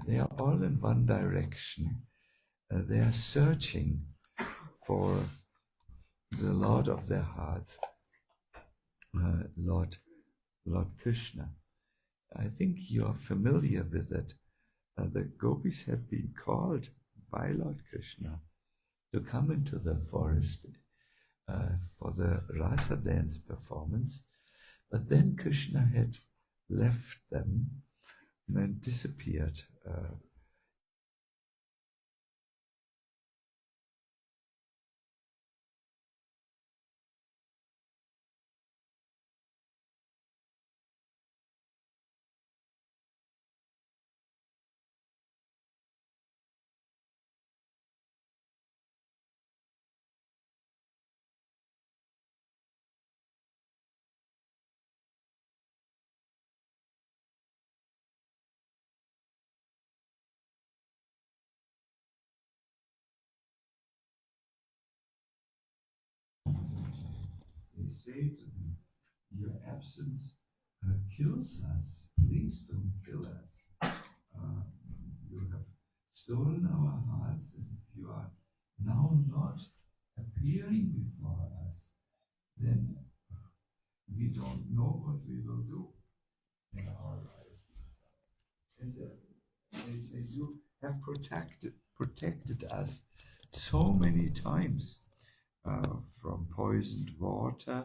they are all in one direction. They are searching for the Lord of their hearts, Lord Krishna. I think you are familiar with it. The Gopis have been called by Lord Krishna to come into the forest for the rasa dance performance, but then Krishna had left them and disappeared. They say to me, your absence kills us. Please don't kill us. You have stolen our hearts, and if you are now not appearing before us, then we don't know what we will do in our life. And they say, you have protected us so many times. From poisoned water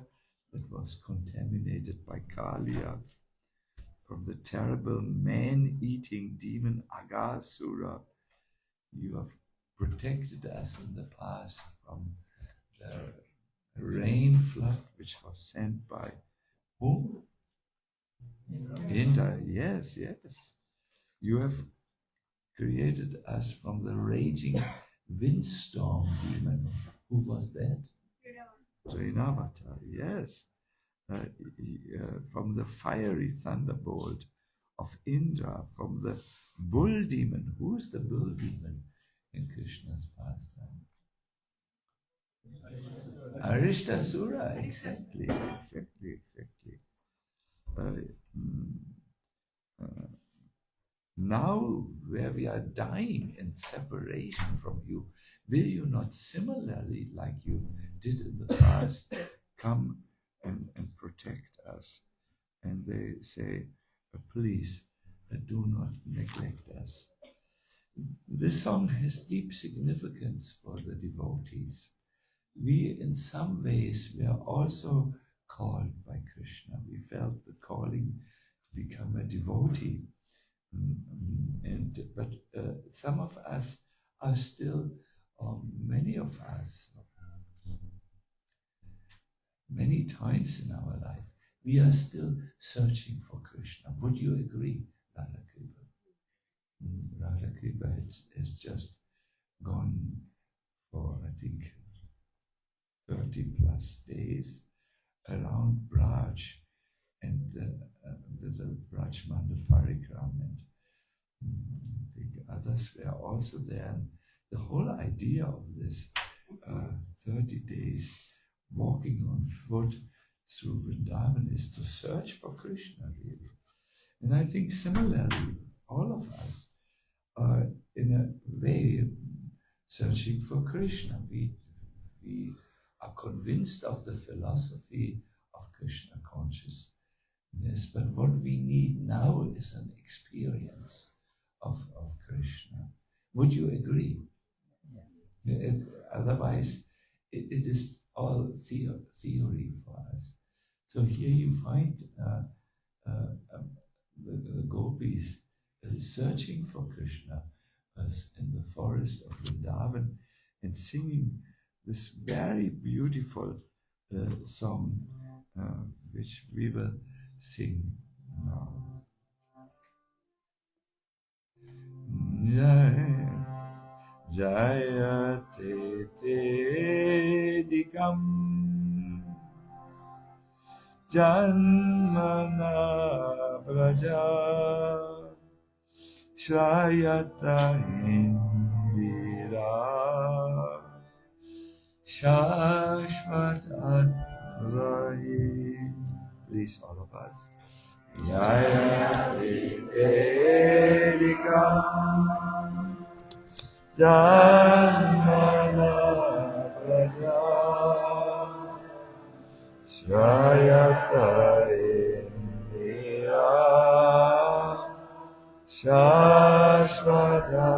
that was contaminated by Kaliya, from the terrible man-eating demon Aghasura. You have protected us in the past from the rain flood which was sent by whom? Indra. Yes. You have created us from the raging windstorm demon. Who was that? Srinavata, yes. From the fiery thunderbolt of Indra, from the bull demon. Who is the bull demon in Krishna's pastime? Arishtasura, exactly. Now, where we are dying in separation from you, will you not similarly, like you did in the past, come and protect us? And they say, please, do not neglect us. This song has deep significance for the devotees. We, in some ways, were also called by Krishna. We felt the calling to become a devotee. But some of us are still, many of us, many times in our life, we are still searching for Krishna. Would you agree, Radha Kripa? Radha Kripa has just gone for, I think, 30 plus days around Braj and with the Brajmanda Parikram, and I think others were also there. And the whole idea of this 30 days walking on foot through Vrindavan is to search for Krishna, really. And I think similarly, all of us are in a way searching for Krishna. We are convinced of the philosophy of Krishna consciousness, but what we need now is an experience of Krishna. Would you agree? Yes. Otherwise, it is all theory for us. So here you find the Gopis searching for Krishna as in the forest of Vrindavan and singing this very beautiful song, which we will sing now. Jaya te dikam janmana braja shrayata indira shashvat atrahi. Please, all of us. Jaya te Janmana Praja Shayata Indira Shashvata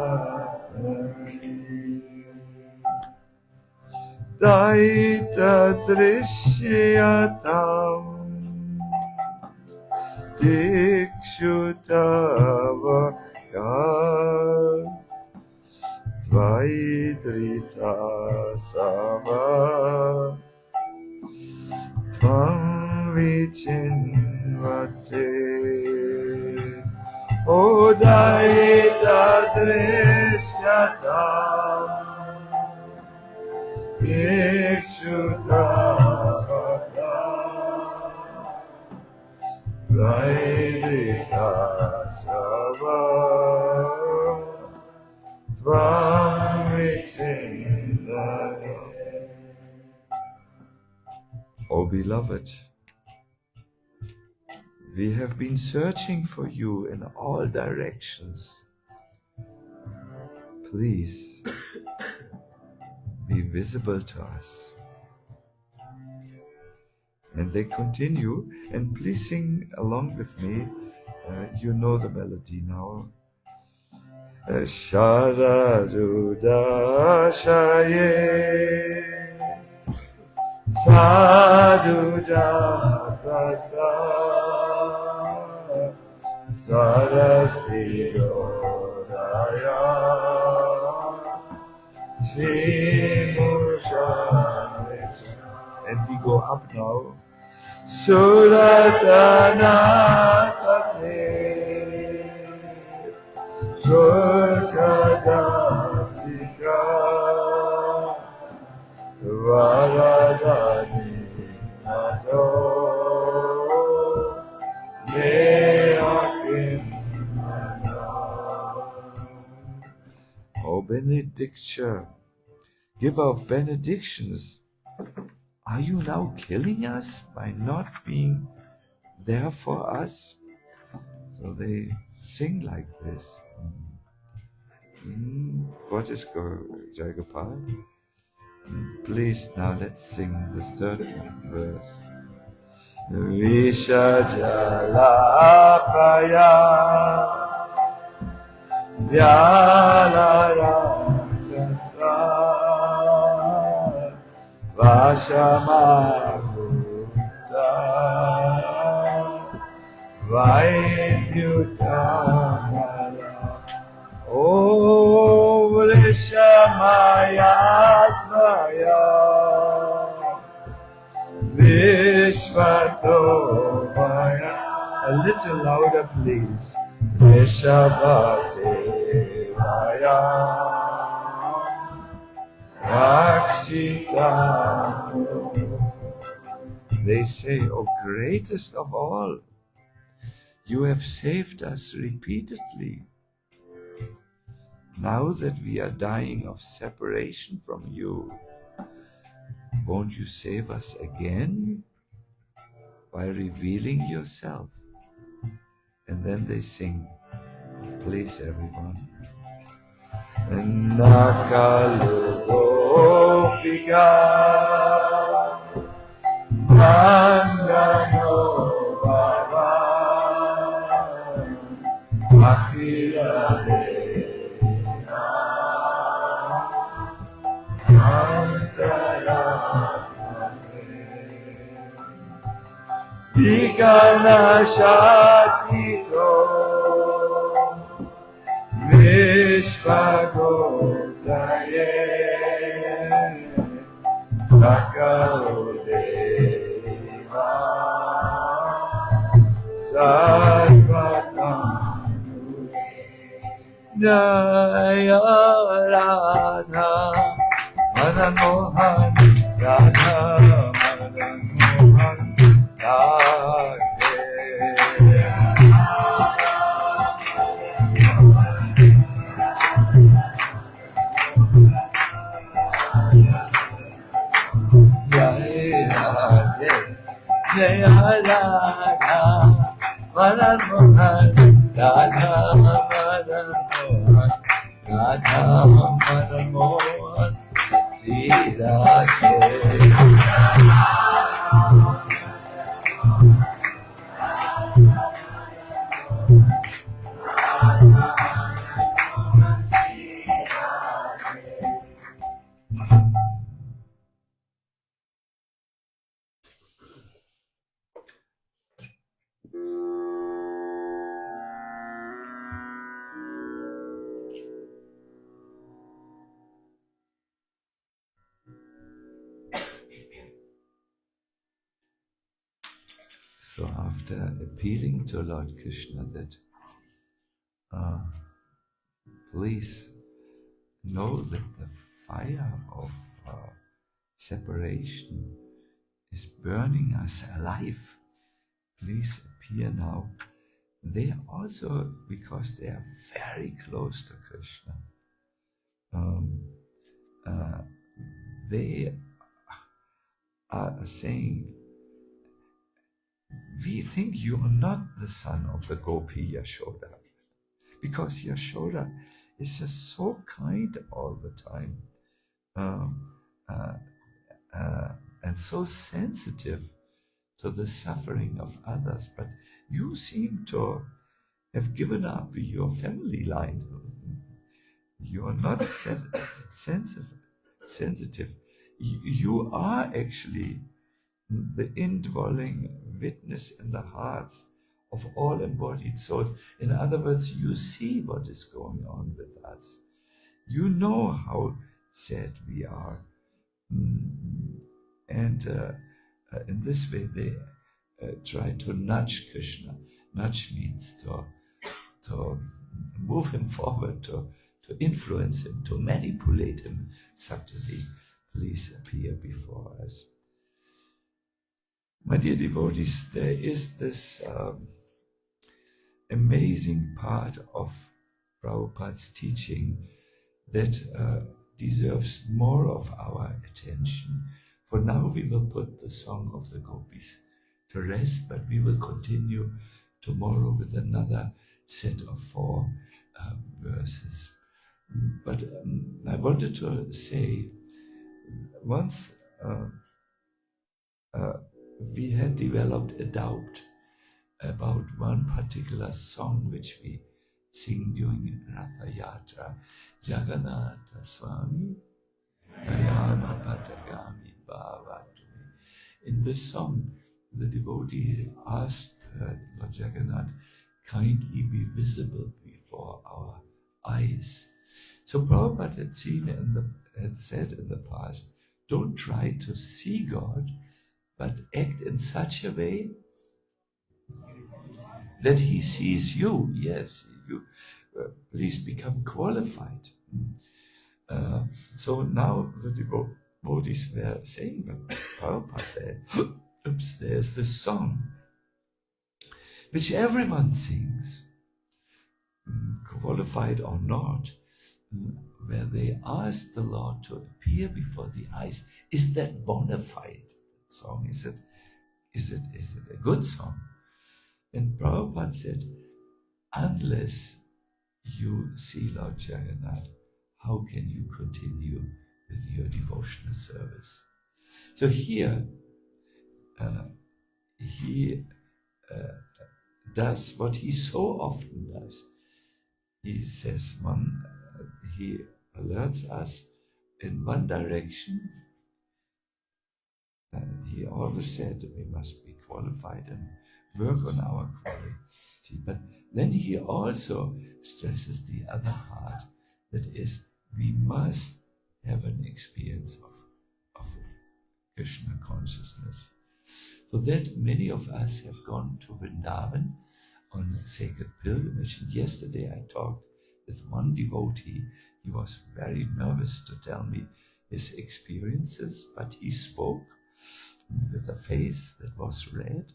Daita Drishyatam Dikshutavakas Dvaidrita Sama Tvam Vichinvate Odaita Drishyatam Dikshutavakas Dvaidrita Sama Oh beloved, we have been searching for you in all directions. Please be visible to us. And they continue, and please sing along with me. You know the melody now. Sharadudashaye Sadhujatasa Sarasidodaya Shimurshanicha. And we go up now. Suratana Surkadasika Varadani Nato Meakim O benediction, giver of benedictions, are you now killing us by not being there for us? So they sing like this. What is Jayagopal? Please, now let's sing the third verse. Vishajalapaya Vyalarajasa Vashamaguta Vaidyutamala O Vrishamayatmaya Vishvatomaya. A little louder please. Vrishabhatevaya Rakshita. They say, O greatest of all, you have saved us repeatedly. Now that we are dying of separation from you, won't you save us again by revealing yourself? And then they sing, please everyone. Nakalu Gopika Nandano Baba Akira Dena Antara Vikana Shatito Vishvagotaye Sakalodeva Sarvatam Jaya Radha Madan Mohan Radha Madan Mohan Jaya Radha Madan Mohan Radha Madan Mohan Radha Madan Mohan Sri Radhe. So after appealing to Lord Krishna that please know that the fire of separation is burning us alive, please appear now. They also, because they are very close to Krishna, they are saying, we think you are not the son of the Gopi Yashoda, because Yashoda is just so kind all the time, and so sensitive to the suffering of others, but you seem to have given up your family line. You are not sensitive. You are actually the indwelling witness in the hearts of all embodied souls. In other words, you see what is going on with us. You know how sad we are. And in this way, they try to nudge Krishna. Nudge means to move him forward, to influence him, to manipulate him subtly. Please appear before us. My dear devotees, there is this amazing part of Prabhupada's teaching that deserves more of our attention. For now, we will put the song of the Gopis to rest, but we will continue tomorrow with another set of 4 verses. But I wanted to say, once we had developed a doubt about one particular song which we sing during Ratha Yatra, Jagannath Swami, Ayana Patagami Bhava. In this song, the devotee asked Lord Jagannath, kindly be visible before our eyes. So Prabhupada had said in the past, don't try to see God, but act in such a way that he sees you. Yes, you please become qualified. So now the devotees were saying, but Prabhupada, there's this song which everyone sings, qualified or not, where they ask the Lord to appear before the eyes. Is that bona fide song? Is it a good song? And Prabhupada said, unless you see Lord Jagannath, how can you continue with your devotional service? So here, he does what he so often does. He says he alerts us in one direction. He always said we must be qualified and work on our quality. But then he also stresses the other part, that is, we must have an experience of Krishna consciousness. For that, many of us have gone to Vrindavan on a sacred pilgrimage. And yesterday I talked with one devotee. He was very nervous to tell me his experiences, but he spoke with a face that was red,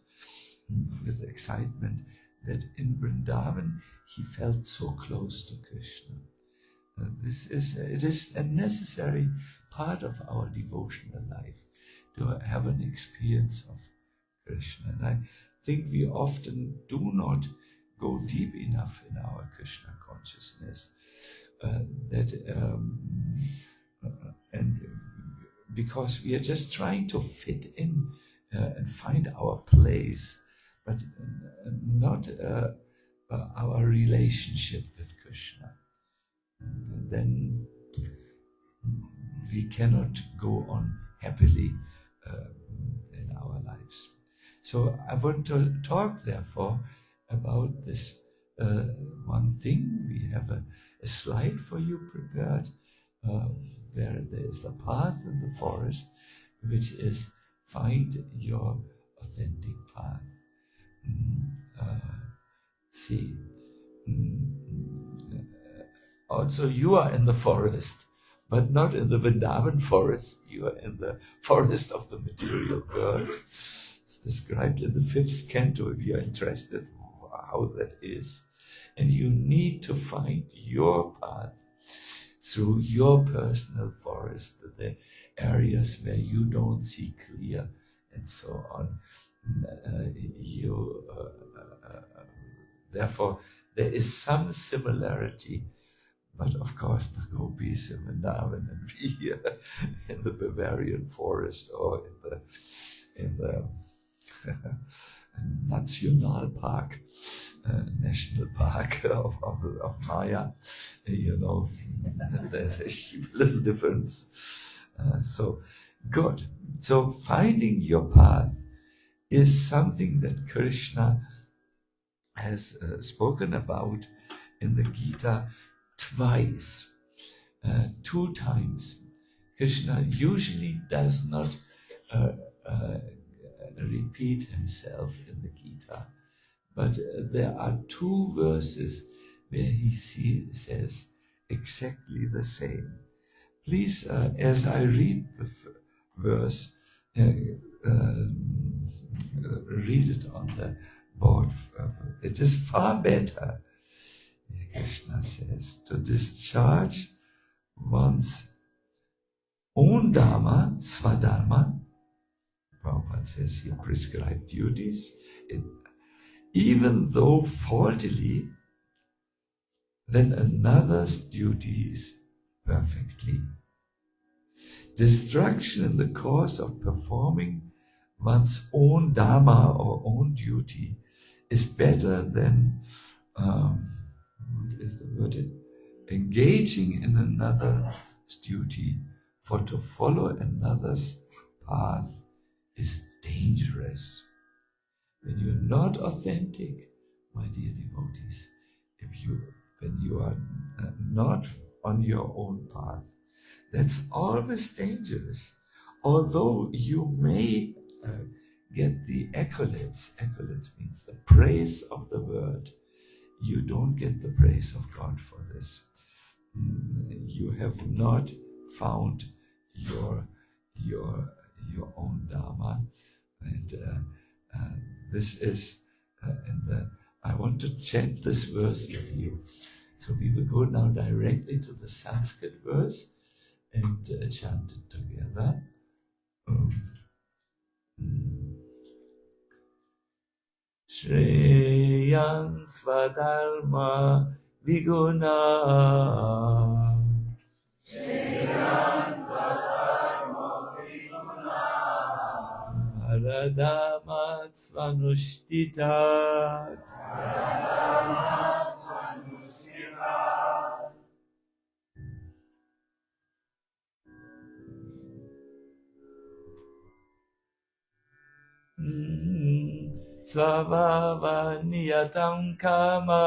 with excitement, that in Vrindavan he felt so close to Krishna. It is a necessary part of our devotional life to have an experience of Krishna. And I think we often do not go deep enough in our Krishna consciousness, that that and because we are just trying to fit in and find our place, but not our relationship with Krishna. And then we cannot go on happily in our lives. So I want to talk, therefore, about this one thing. We have a slide for you prepared, where there is a path in the forest, which is find your authentic path. See, also you are in the forest, but not in the Vrindavan forest. You are in the forest of the material world. It's described in the 5th canto, if you are interested how that is. And you need to find your path through your personal forest, the areas where you don't see clear, and so on. Therefore, there is some similarity, but of course the Gopis in Vrindavan and we here in the Bavarian forest or in the National Park, National Park of Maya, there's a little difference. So good. So finding your path is something that Krishna has spoken about in the Gita twice, 2 times. Krishna usually does not repeat himself in the Gita, but there are 2 verses where he says exactly the same. Please, as I read the verse, read it on the board. It is far better, Krishna says, to discharge one's own dharma, svadharma. Prabhupada says he prescribed duties, even though faultily, than another's duties perfectly. Destruction in the course of performing one's own dharma or own duty is better than engaging in another's duty, for to follow another's path is dangerous. When you're not authentic, my dear devotees, when you are not on your own path, that's always dangerous. Although you may get the accolades means the praise of the world, you don't get the praise of God for this. You have not found your own dharma, and this is. I want to chant this verse with you. So we will go now directly to the Sanskrit verse and chant it together. Shreyan svadharma viguna Shreyan svadharma viguna Paradama svanushtita Svabhava niyatam kama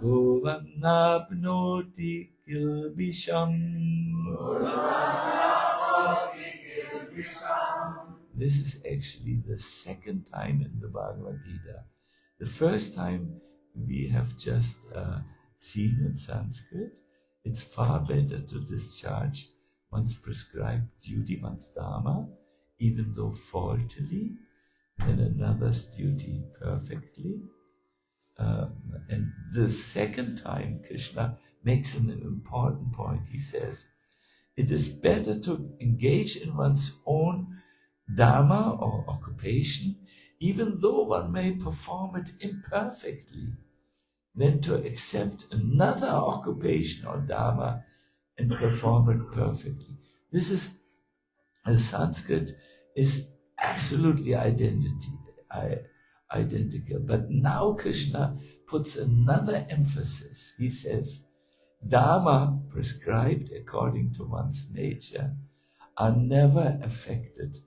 Kuvanapnoti kilbisham. This is actually the 2nd time in the Bhagavad-gita. The first time we have just seen in Sanskrit. It's far better to discharge one's prescribed duty, one's dharma, even though faultily, than another's duty perfectly. And the 2nd time, Krishna makes an important point. He says, it is better to engage in one's own dharma or occupation, even though one may perform it imperfectly, than to accept another occupation or dharma and perform it perfectly. This is, Sanskrit is absolutely identical. But now Krishna puts another emphasis. He says, dharma prescribed according to one's nature are never affected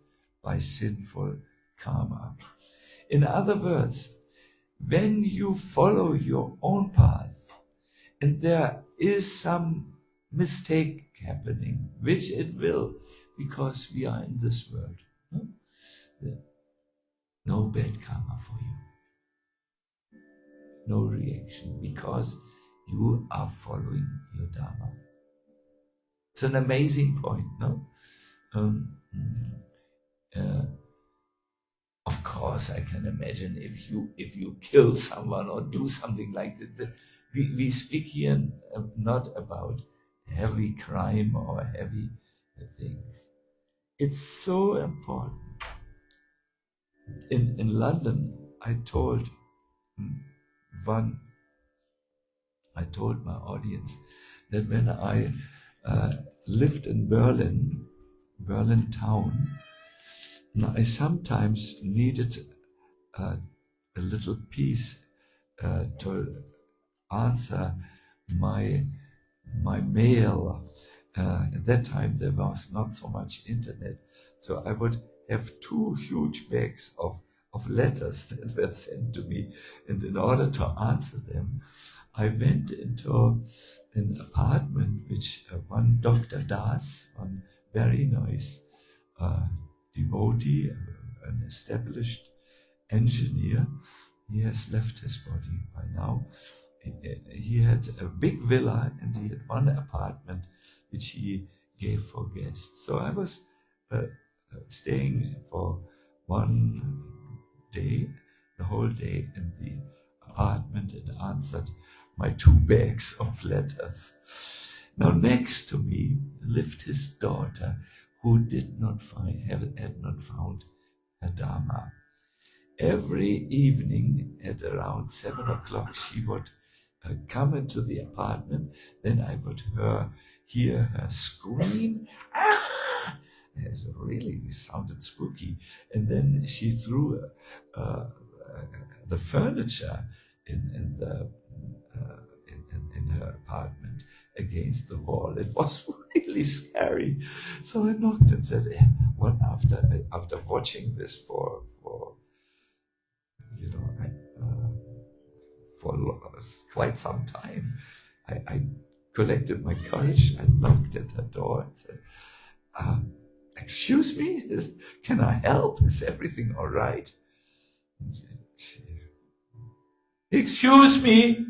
by sinful karma. In other words, when you follow your own path and there is some mistake happening, which it will, because we are in this world, no bad karma for you, no reaction, because you are following your dharma. It's an amazing point, no? Of course, I can imagine if you kill someone or do something like that. We speak here not about heavy crime or heavy things. It's so important. In London, I told my audience that when I lived in Berlin town, I sometimes needed a little piece to answer my mail. At that time there was not so much internet, so I would have 2 huge bags of letters that were sent to me, and in order to answer them, I went into an apartment which one Dr. Das, one very nice devotee, an established engineer, he has left his body by now. He had a big villa and he had one apartment which he gave for guests. So I was staying for one day, the whole day in the apartment, and answered my 2 bags of letters. Now next to me lived his daughter, who had not found her dharma. Every evening at around 7 o'clock, she would come into the apartment. Then I would hear her scream. Ah! It really sounded spooky. And then she threw the furniture in her apartment against the wall. It was really scary. So I knocked and said, after watching this for quite some time, I collected my courage. I knocked at her door and said, excuse me, can I help? Is everything all right? And she, excuse me.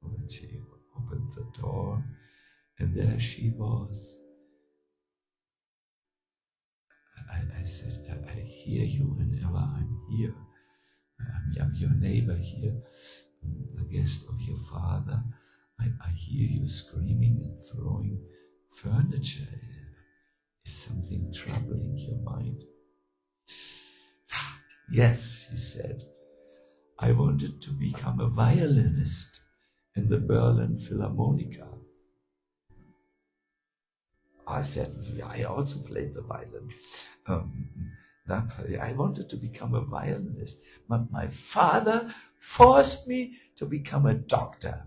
And she opened the door, and there she was. I said, I hear you whenever I'm here. I'm your neighbor here, the guest of your father. I hear you screaming and throwing furniture. Is something troubling your mind? Yes, she said. I wanted to become a violinist in the Berlin Philharmonica. I said, I also played the violin. I wanted to become a violinist, but my father forced me to become a doctor.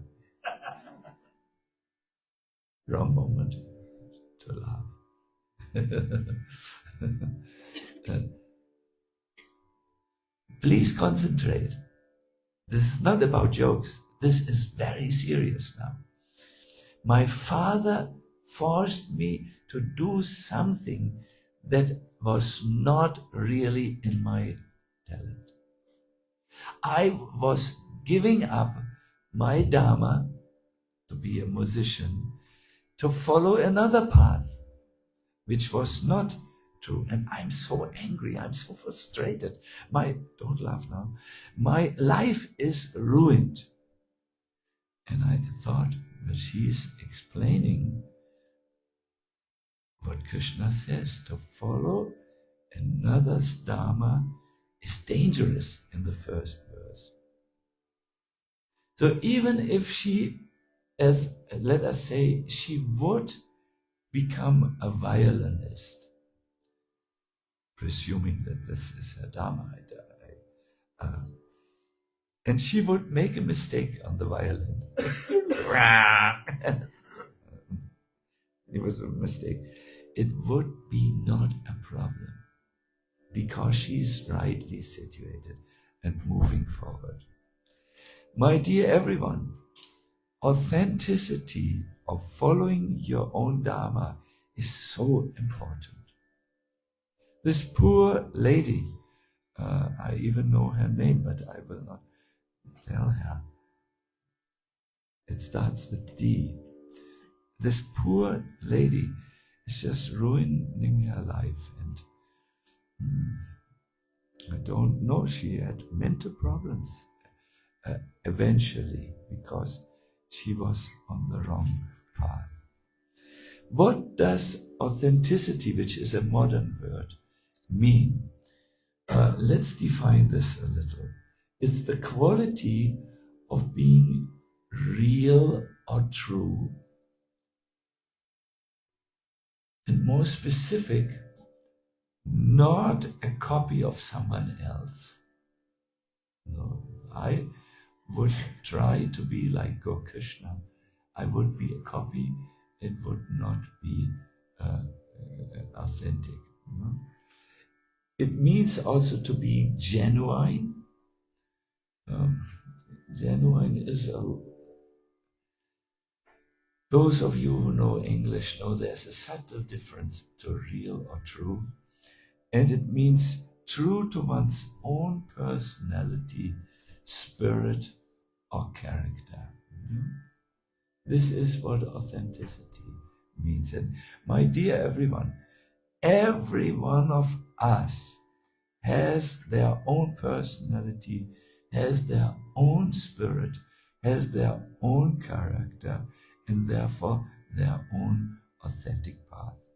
Wrong moment to laugh. Please concentrate. This is not about jokes. This is very serious now. My father forced me to do something that was not really in my talent. I was giving up my dharma to be a musician to follow another path, which was not true. And I'm so angry. I'm so frustrated. Don't laugh now. My life is ruined. And I thought, well, she is explaining what Krishna says, to follow another's dharma is dangerous in the first verse. So even if she, as let us say, she would become a violinist, presuming that this is her Dharma, and she would make a mistake on the violin. It was a mistake. It would be not a problem because she's rightly situated and moving forward. My dear everyone, authenticity of following your own Dharma is so important. This poor lady, I even know her name, but I will not tell her. It starts with D. This poor lady is just ruining her life, and I don't know, she had mental problems eventually because she was on the wrong path. What does authenticity, which is a modern word, mean? Let's define this a little. It's the quality of being real or true, and more specific, not a copy of someone else. No, I would try to be like Krishna. I would be a copy. It would not be authentic. No? It means also to be genuine. Genuine is those of you who know English know there's a subtle difference to real or true. And it means true to one's own personality, spirit, or character. This is what authenticity means. And my dear everyone, every one of us has their own personality, has their own spirit, has their own character, and therefore their own authentic path.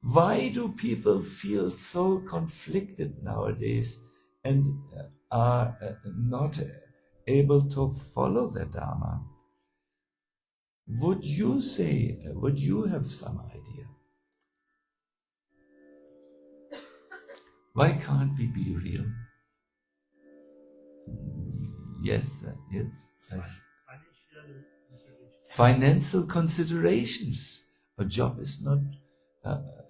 Why do people feel so conflicted nowadays and are not able to follow the Dharma? Would you have some idea? Why can't we be real? Yes. Financial considerations. A job is not,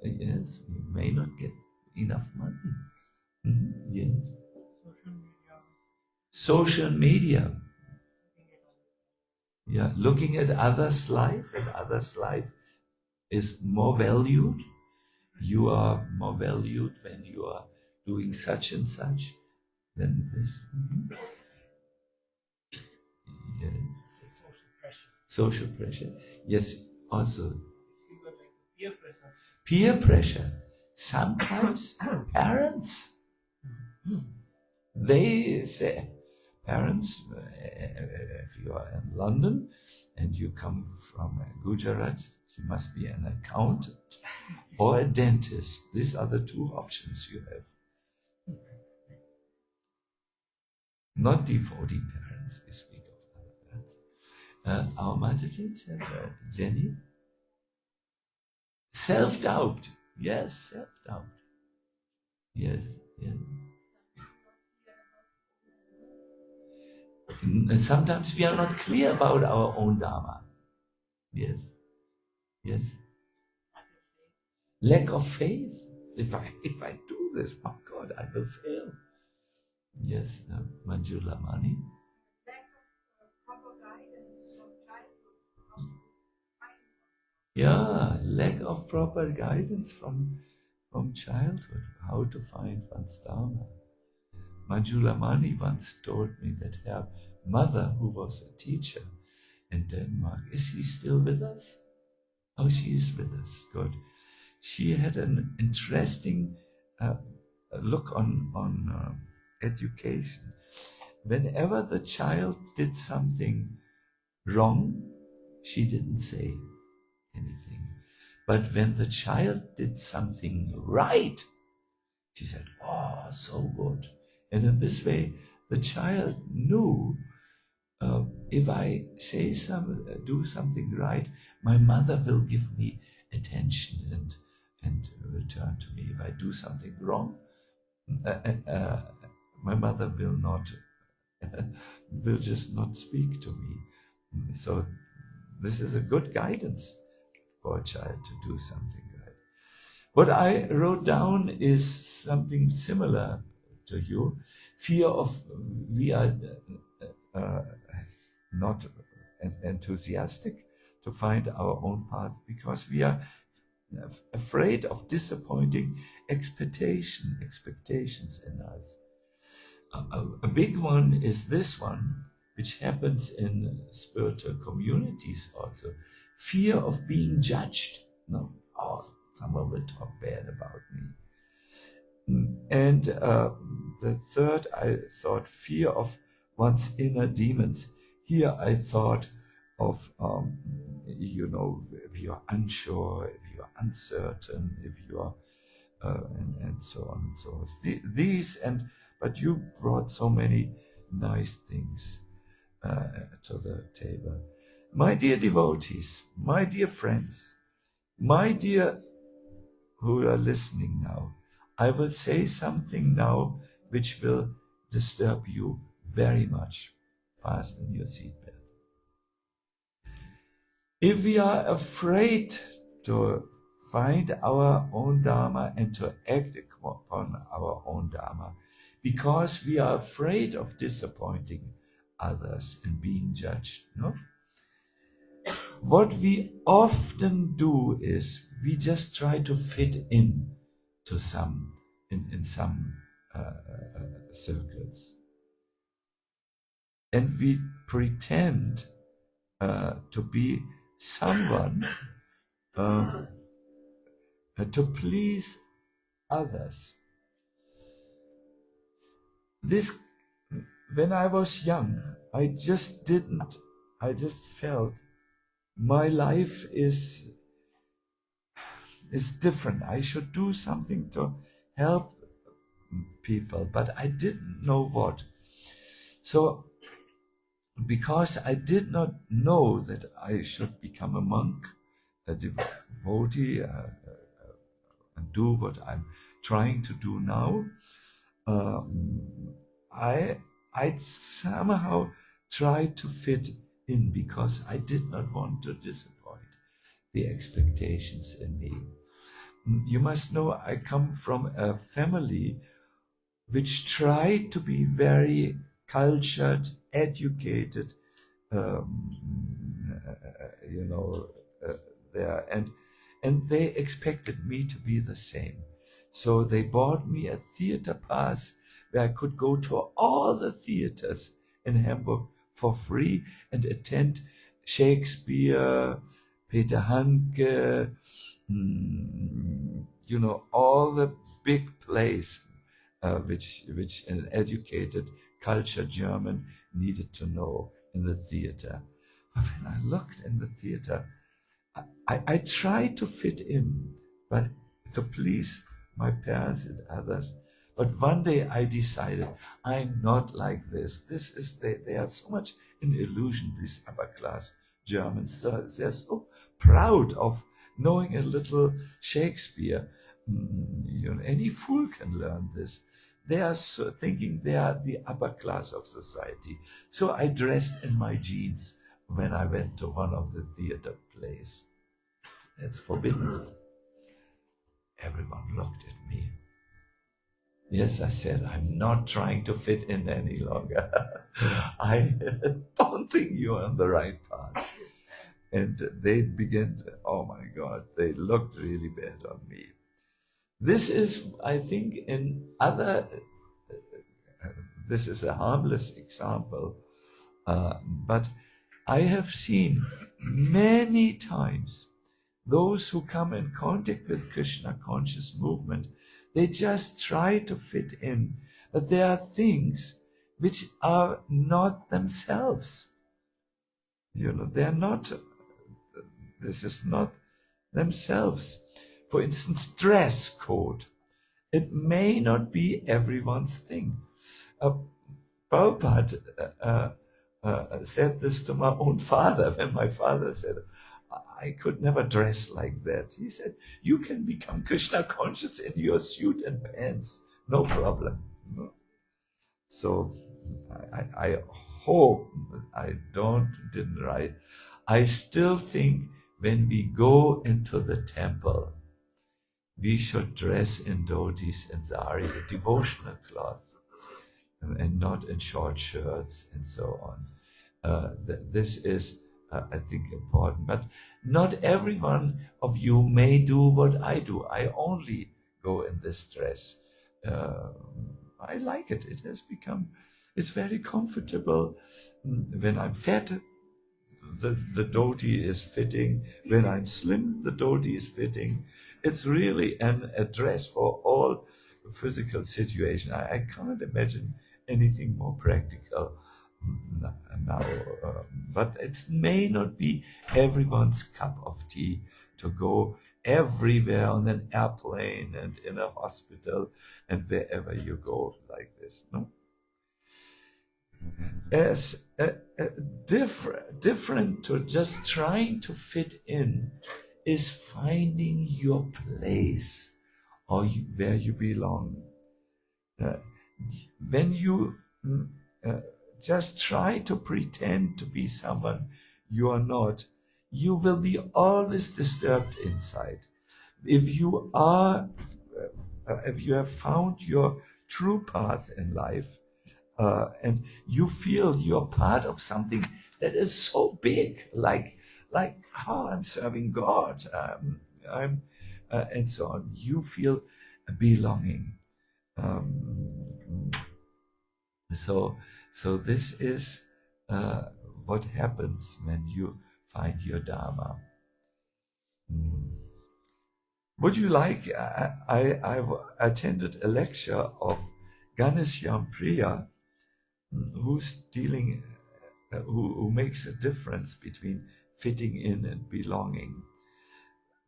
yes, we may not get enough money. Yes. Social media. Yeah, looking at others' life, and others' life is more valued. You are more valued when you are doing such and such than this. Yes. Social pressure. Yes, also. Peer pressure. Sometimes parents, they say, parents, if you are in London and you come from Gujarat, you must be an accountant or a dentist. These are the two options you have. Not devotee parents, we speak of other parents. Our Mataji, Jenny? Self-doubt. Yes, self-doubt. Yes. Sometimes we are not clear about our own Dharma. Yes. Lack of faith. If I do this, oh God, I will fail. Yes, Manjula Mani. Yeah, lack of proper guidance from childhood, how to find one's Dharma. Manjula Mani once told me that her mother, who was a teacher in Denmark, is she still with us? Oh, she is with us. Good. She had an interesting look on education. Whenever the child did something wrong, she didn't say anything. But when the child did something right, She said, "Oh, so good." And in this way, the child knew, if I do something right, my mother will give me attention and return to me. If I do something wrong, my mother will just not speak to me. So this is a good guidance for a child to do something right. What I wrote down is something similar to you. Fear of, we are not enthusiastic to find our own path because we are afraid of disappointing expectations in us. A big one is this one, which happens in spiritual communities also. Fear of being judged. No, oh, someone will talk bad about me. And the third, I thought, fear of one's inner demons. Here I thought of, if you're unsure, if you're uncertain, if you're, and so on and so on. But you brought so many nice things to the table. My dear devotees, my dear friends, my dear who are listening now, I will say something now which will disturb you very much. Fasten your seatbelt. If we are afraid to find our own Dharma and to act upon our own Dharma, because we are afraid of disappointing others and being judged, no? What we often do is we just try to fit in to some circles, and we pretend to be someone to please others. This, when I was young, I just felt my life is different. I should do something to help people, but I didn't know what. So, because I did not know that I should become a monk, a devotee, and do what I'm trying to do now, I somehow tried to fit in because I did not want to disappoint the expectations in me. You must know I come from a family which tried to be very cultured, educated, there, and they expected me to be the same. So they bought me a theater pass where I could go to all the theaters in Hamburg for free and attend Shakespeare, Peter Handke, all the big plays which an educated, cultured German needed to know in the theater. But when I looked in the theater, I tried to fit in, but to please my parents and others. But one day I decided, I'm not like this. They are so much in illusion, these upper class Germans. They're so proud of knowing a little Shakespeare. Any fool can learn this. They are so thinking they are the upper class of society. So I dressed in my jeans when I went to one of the theater plays. That's forbidden. Everyone looked at me. Yes, I said, I'm not trying to fit in any longer. I don't think you're on the right path. And they began, oh my God, they looked really bad on me. This is, I think, this is a harmless example, but I have seen many times those who come in contact with Krishna conscious movement, they just try to fit in, but there are things which are not themselves. They're not, this is not themselves. For instance, dress code. It may not be everyone's thing. Prabhupada said this to my own father when my father said, I could never dress like that. He said, you can become Krishna conscious in your suit and pants, no problem. So I hope I didn't write. I still think when we go into the temple, we should dress in dhotis and sari, a devotional cloth, and not in short shirts and so on. This is, I think, important. But not every one of you may do what I do. I only go in this dress. I like it. It has become, it's very comfortable. When I'm fat, the dhoti is fitting. When I'm slim, the dhoti is fitting. It's really a dress for all physical situations. I can't imagine anything more practical now. But it may not be everyone's cup of tea to go everywhere on an airplane and in a hospital and wherever you go like this, no? As different to just trying to fit in is finding your place or where you belong. When you just try to pretend to be someone you are not, you will be always disturbed inside. If you have found your true path in life, and you feel you're part of something that is so big, like I'm serving God, and so on. You feel belonging. So this is what happens when you find your Dharma. Would you like? I've attended a lecture of Ghanshyam Priya, who's dealing, who makes a difference between fitting in and belonging.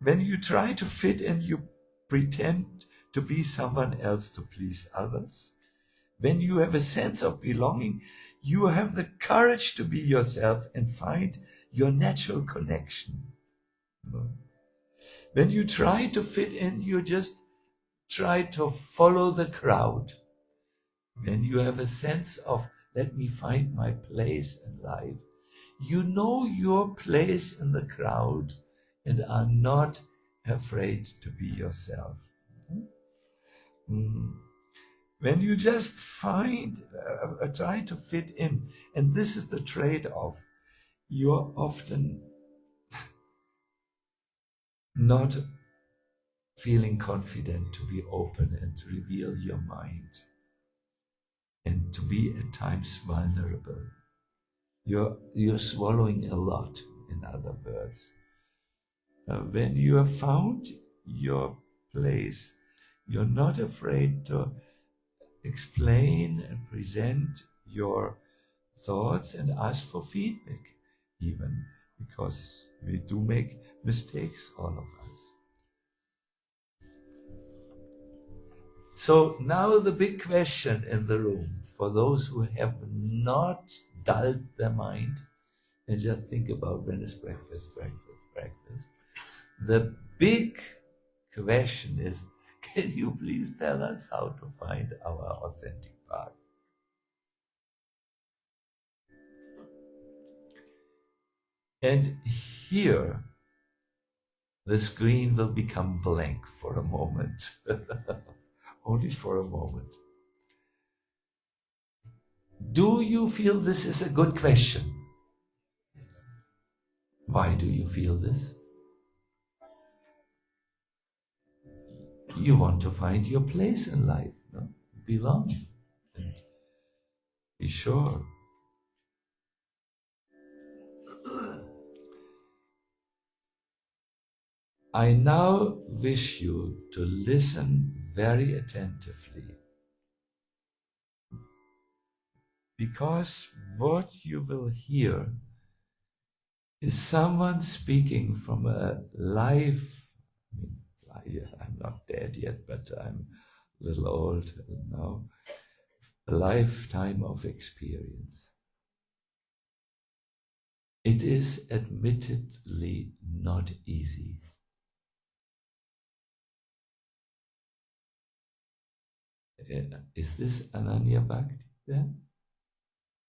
When you try to fit in, you pretend to be someone else to please others. When you have a sense of belonging, you have the courage to be yourself and find your natural connection. When you try to fit in, you just try to follow the crowd. When you have a sense of, let me find my place in life, you know your place in the crowd and are not afraid to be yourself. When you just try to fit in, and this is the trade-off, you're often not feeling confident to be open and to reveal your mind and to be at times vulnerable. You're swallowing a lot, in other words. When you have found your place, you're not afraid to explain and present your thoughts and ask for feedback, even, because we do make mistakes, all of us. So now the big question in the room, for those who have not dulled their mind and just think about when is breakfast. The big question is, can you please tell us how to find our authentic path? And here, the screen will become blank for a moment. Only for a moment. Do you feel this is a good question? Why do you feel this? You want to find your place in life, no? Belong, and be sure. I now wish you to listen very attentively, because what you will hear is someone speaking from a life. I'm not dead yet, but I'm a little old now, a lifetime of experience. It is admittedly not easy. Is this Ananya Bhakti there?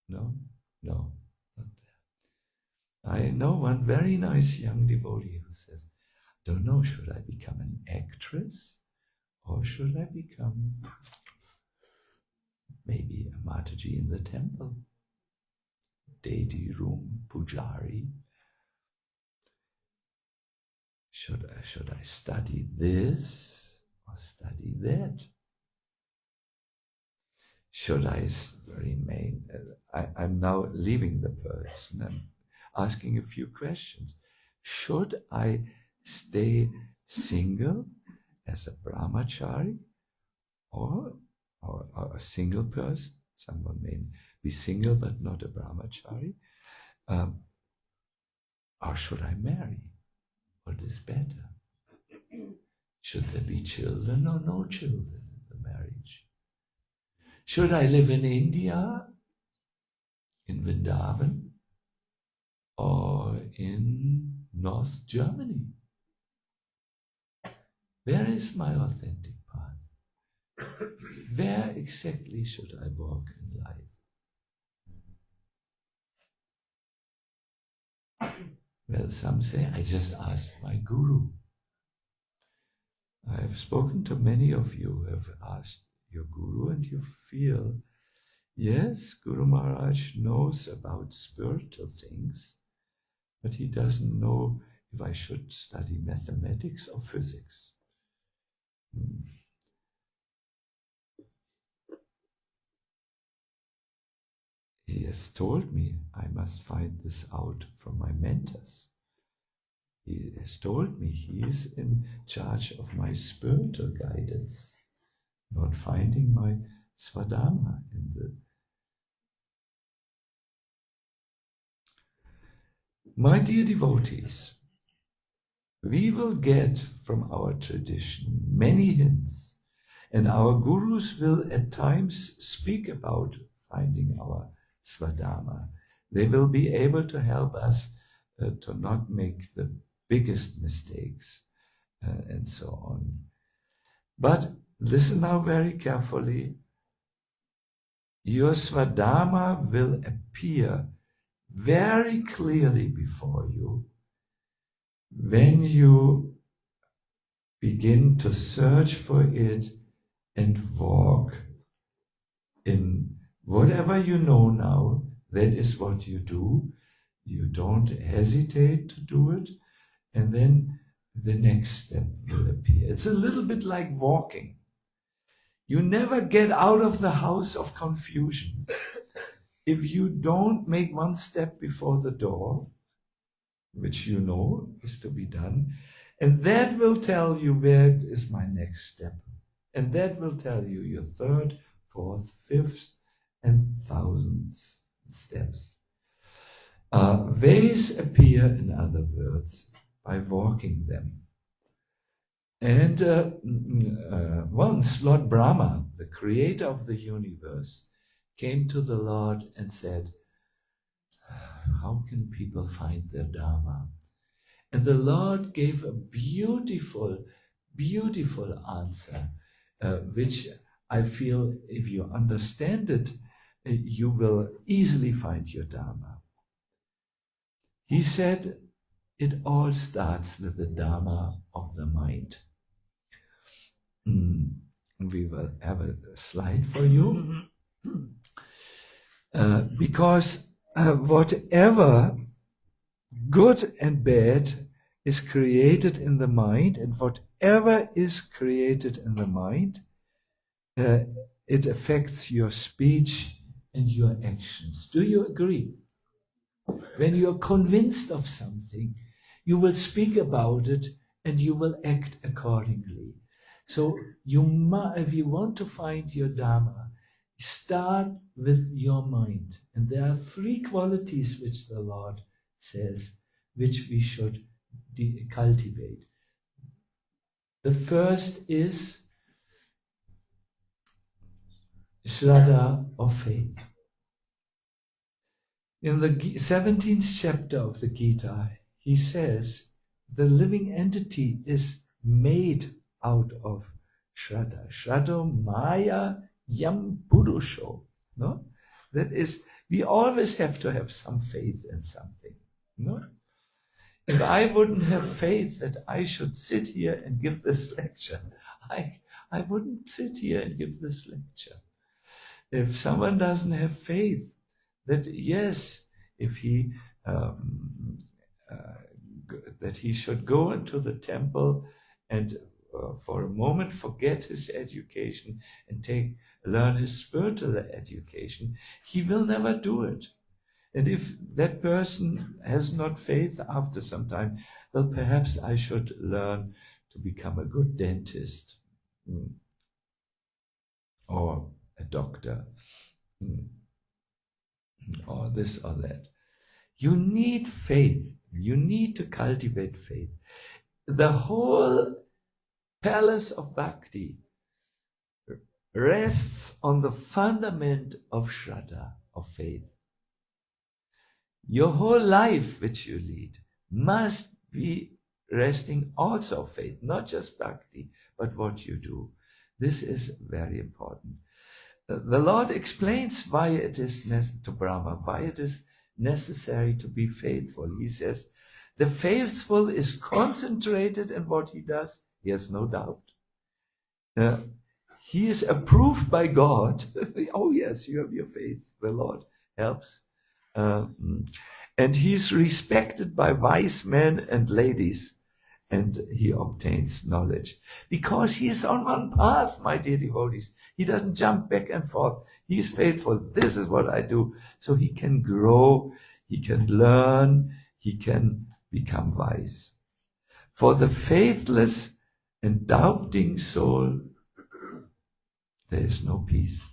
No, not there. I know one very nice young devotee who says, don't know, should I become an actress or should I become maybe a Mataji in the temple, deity room, pujari? Should I study this or study that? Should I remain? I'm now leaving the person and asking a few questions. Should I stay single as a brahmachari or a single person? Someone may be single but not a brahmachari. Or should I marry? What is better? Should there be children or no children in the marriage? Should I live in India, in Vrindavan, or in North Germany? Where is my authentic path? Where exactly should I walk in life? Well, some say, I just asked my guru. I have spoken to many of you who have asked your guru, and you feel, yes, Guru Maharaj knows about spiritual things, but he doesn't know if I should study mathematics or physics. He has told me I must find this out from my mentors. He has told me he is in charge of my spiritual guidance, not finding my svadharma in the... My dear devotees, we will get from our tradition many hints, and our gurus will at times speak about finding our svadharma. They will be able to help us to not make the biggest mistakes and so on. But listen now very carefully. Your svadharma will appear very clearly before you when you begin to search for it and walk in whatever you know now. That is what you do. You don't hesitate to do it, and then the next step will appear. It's a little bit like walking. You never get out of the house of confusion if you don't make one step before the door, which you know is to be done, and that will tell you where is my next step. And that will tell you your third, fourth, fifth, and thousandth steps. Ways appear, in other words, by walking them. And once Lord Brahma, the creator of the universe, came to the Lord and said, how can people find their Dharma? And the Lord gave a beautiful, beautiful answer, which I feel if you understand it, you will easily find your Dharma. He said, it all starts with the Dharma of the mind. We will have a slide for you. Because whatever good and bad is created in the mind, and whatever is created in the mind, it affects your speech and your actions. Do you agree? When you are convinced of something, you will speak about it and you will act accordingly. So if you want to find your Dharma, start with your mind. And there are three qualities which the Lord says, which we should cultivate. The first is Shraddha or faith. In the 17th chapter of the Gita, he says the living entity is made out of Shraddha. Shraddha Maya Yam Purusho. No? That is, we always have to have some faith in something. No? If I wouldn't have faith that I should sit here and give this lecture, I wouldn't sit here and give this lecture. If someone doesn't have faith that, yes, if he that he should go into the temple and for a moment forget his education and learn his spiritual education, he will never do it. And if that person has not faith after some time, well, perhaps I should learn to become a good dentist or a doctor or this or that. You need faith. You need to cultivate faith. The whole palace of Bhakti rests on the fundament of Shraddha, of faith. Your whole life which you lead must be resting also of faith, not just Bhakti, but what you do. This is very important. The Lord explains why it is to Brahma, why it is necessary to be faithful. He says, the faithful is concentrated in what he does. He has no doubt. He is approved by God. Oh yes, you have your faith. The Lord helps. And he's respected by wise men and ladies. And he obtains knowledge. Because he is on one path, my dear devotees. He doesn't jump back and forth. He is faithful. This is what I do. So he can grow, he can learn, he can become wise. For the faithless and doubting soul, there is no peace.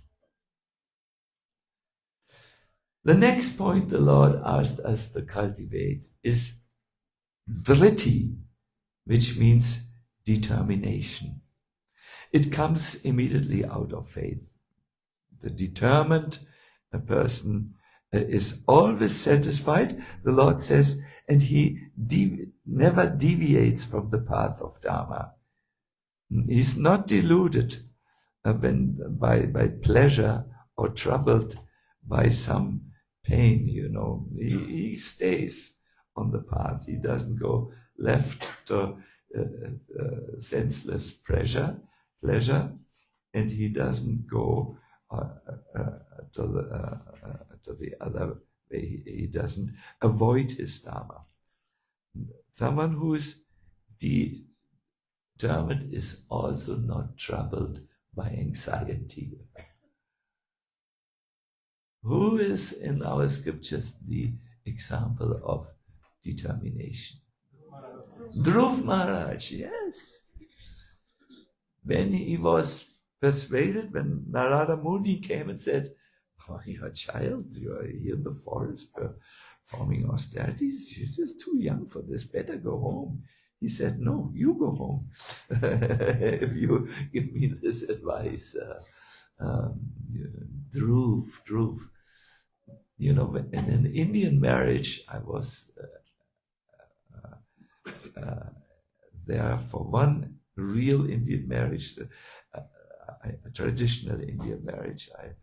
The next point the Lord asked us to cultivate is dhriti, which means determination. It comes immediately out of faith. The determined person is always satisfied, the Lord says, and he never deviates from the path of Dharma. He's not deluded by pleasure or troubled by some pain, He stays on the path. He doesn't go left to senseless pleasure, and he doesn't go to the other way. He doesn't avoid his Dharma. Someone who is determined is also not troubled by anxiety. Who is in our scriptures the example of determination? Dhruva Maharaj, yes. When he was persuaded, when Narada Muni came and said, "Oh, you're a child, you're here in the forest performing austerities, you're just too young for this, better go home." He said, "No, you go home. If you give me this advice." Dhruva. In an Indian marriage, I was there for one real Indian marriage, a traditional Indian marriage. I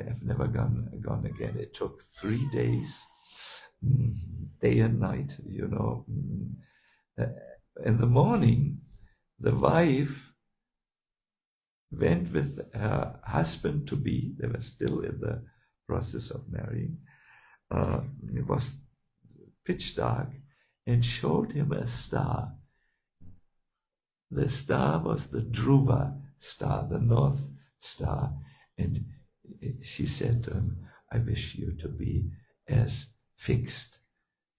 have never gone again. It took 3 days, day and night. In the morning, the wife went with her husband to be. They were still in the process of marrying. It was pitch dark, and showed him a star. The star was the Dhruva star, the North Star, and she said to him, "I wish you to be as fixed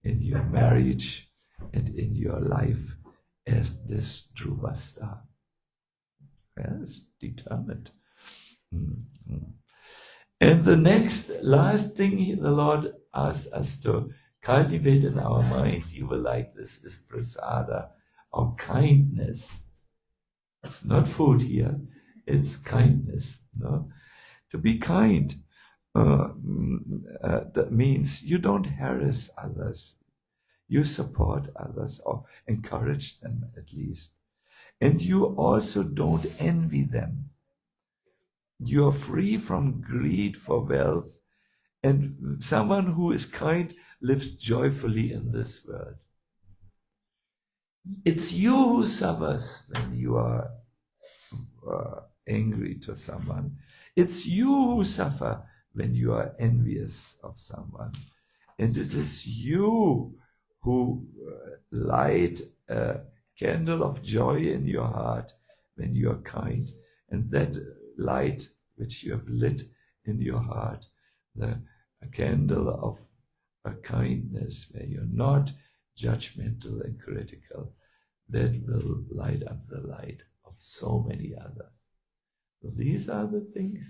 in your marriage and in your life as this Dhruva star." Yes, determined. And the last thing the Lord asks us to cultivate in our mind, you will like this, is prasada, or kindness. It's not food here. It's kindness. No? To be kind that means you don't harass others. You support others or encourage them at least. And you also don't envy them. You're free from greed for wealth. And someone who is kind lives joyfully in this world. It's you who suffers when you are angry to someone. It's you who suffer when you are envious of someone. And it is you who light a candle of joy in your heart when you are kind. And that light which you have lit in your heart, the candle of a kindness where you're not judgmental and critical, that will light up the light of so many others. So these are the things.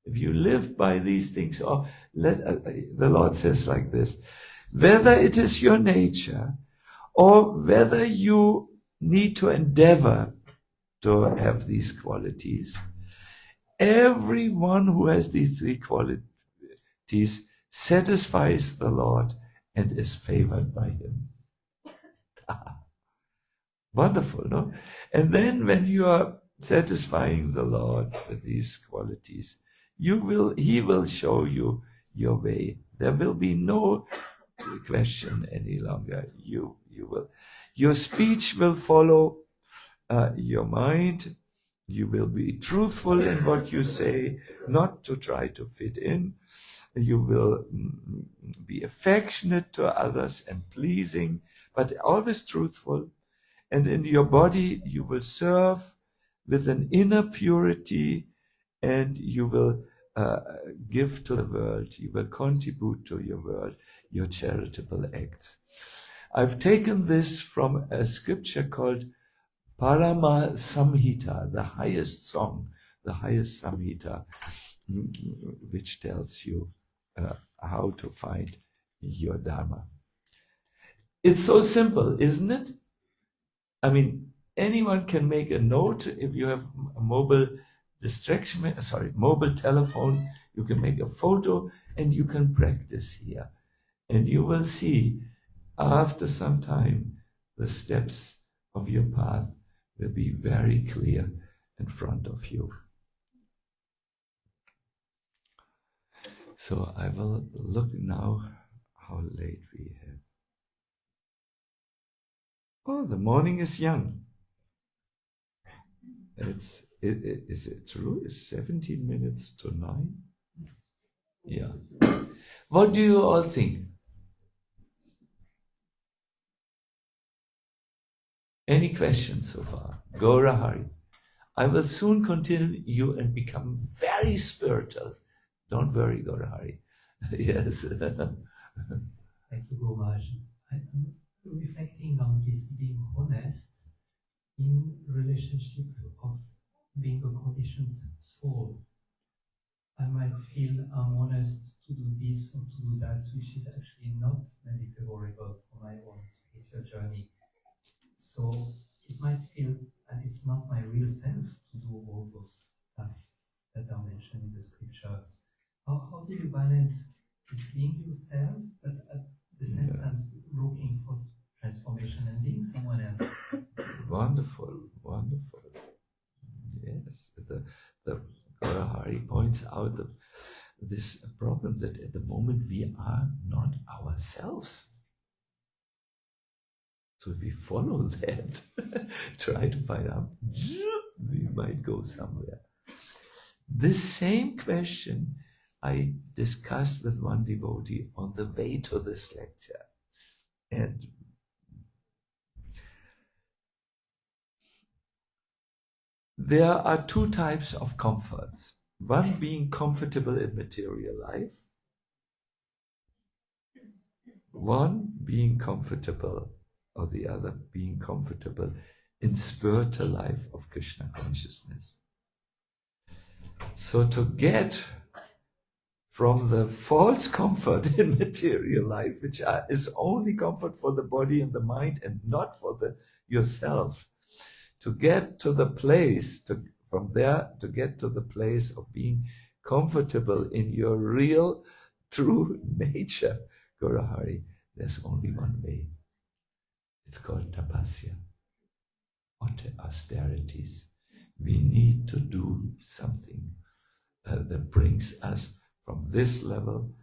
If you live by these things, or the Lord says like this, whether it is your nature or whether you need to endeavor to have these qualities, everyone who has these three qualities satisfies the Lord and is favored by Him. Wonderful, no? And then when you are satisfying the Lord with these qualities, He will show you your way. There will be no question any longer. Your speech will follow your mind. You will be truthful in what you say, not to try to fit in. You will be affectionate to others and pleasing, but always truthful. And in your body, you will serve with an inner purity, and you will give to the world. You will contribute to your world, your charitable acts. I've taken this from a scripture called Parama Samhita, the highest song, the highest Samhita, which tells you how to find your Dharma. It's so simple, isn't it? I mean, anyone can make a note. If you have a mobile telephone, you can make a photo and you can practice here. And you will see after some time the steps of your path will be very clear in front of you. So I will look now how late we have. Oh, the morning is young. Is it true? It's 17 minutes to 9? Yeah. What do you all think? Any questions so far? Gaura Hari. I will soon continue and become very spiritual. Don't worry, Gaura Hari. Yes. Thank you, Gopal. I'm reflecting on this being honest in relationship of being a conditioned soul. I might feel I'm honest to do this or to do that, which is actually not maybe favorable for my own spiritual journey. So it might feel that it's not my real self to do all those stuff that are mentioned in the scriptures. How do you balance this being yourself, but at the same time looking for transformation and being someone else? Wonderful, wonderful. Yes, the Gaura Hari points out this problem that at the moment we are not ourselves. So if we follow that, try to find out, we might go somewhere. This same question I discussed with one devotee on the way to this lecture. And there are two types of comforts. One being comfortable in material life. One being comfortable, or the other being comfortable in spiritual life of Krishna consciousness. So to get from the false comfort in material life, which is only comfort for the body and the mind and not for yourself, to get to the place from there to get to the place of being comfortable in your real, true nature, Guru Hari, there's only one way. It's called tapasya, or austerities. We need to do something that brings us from this level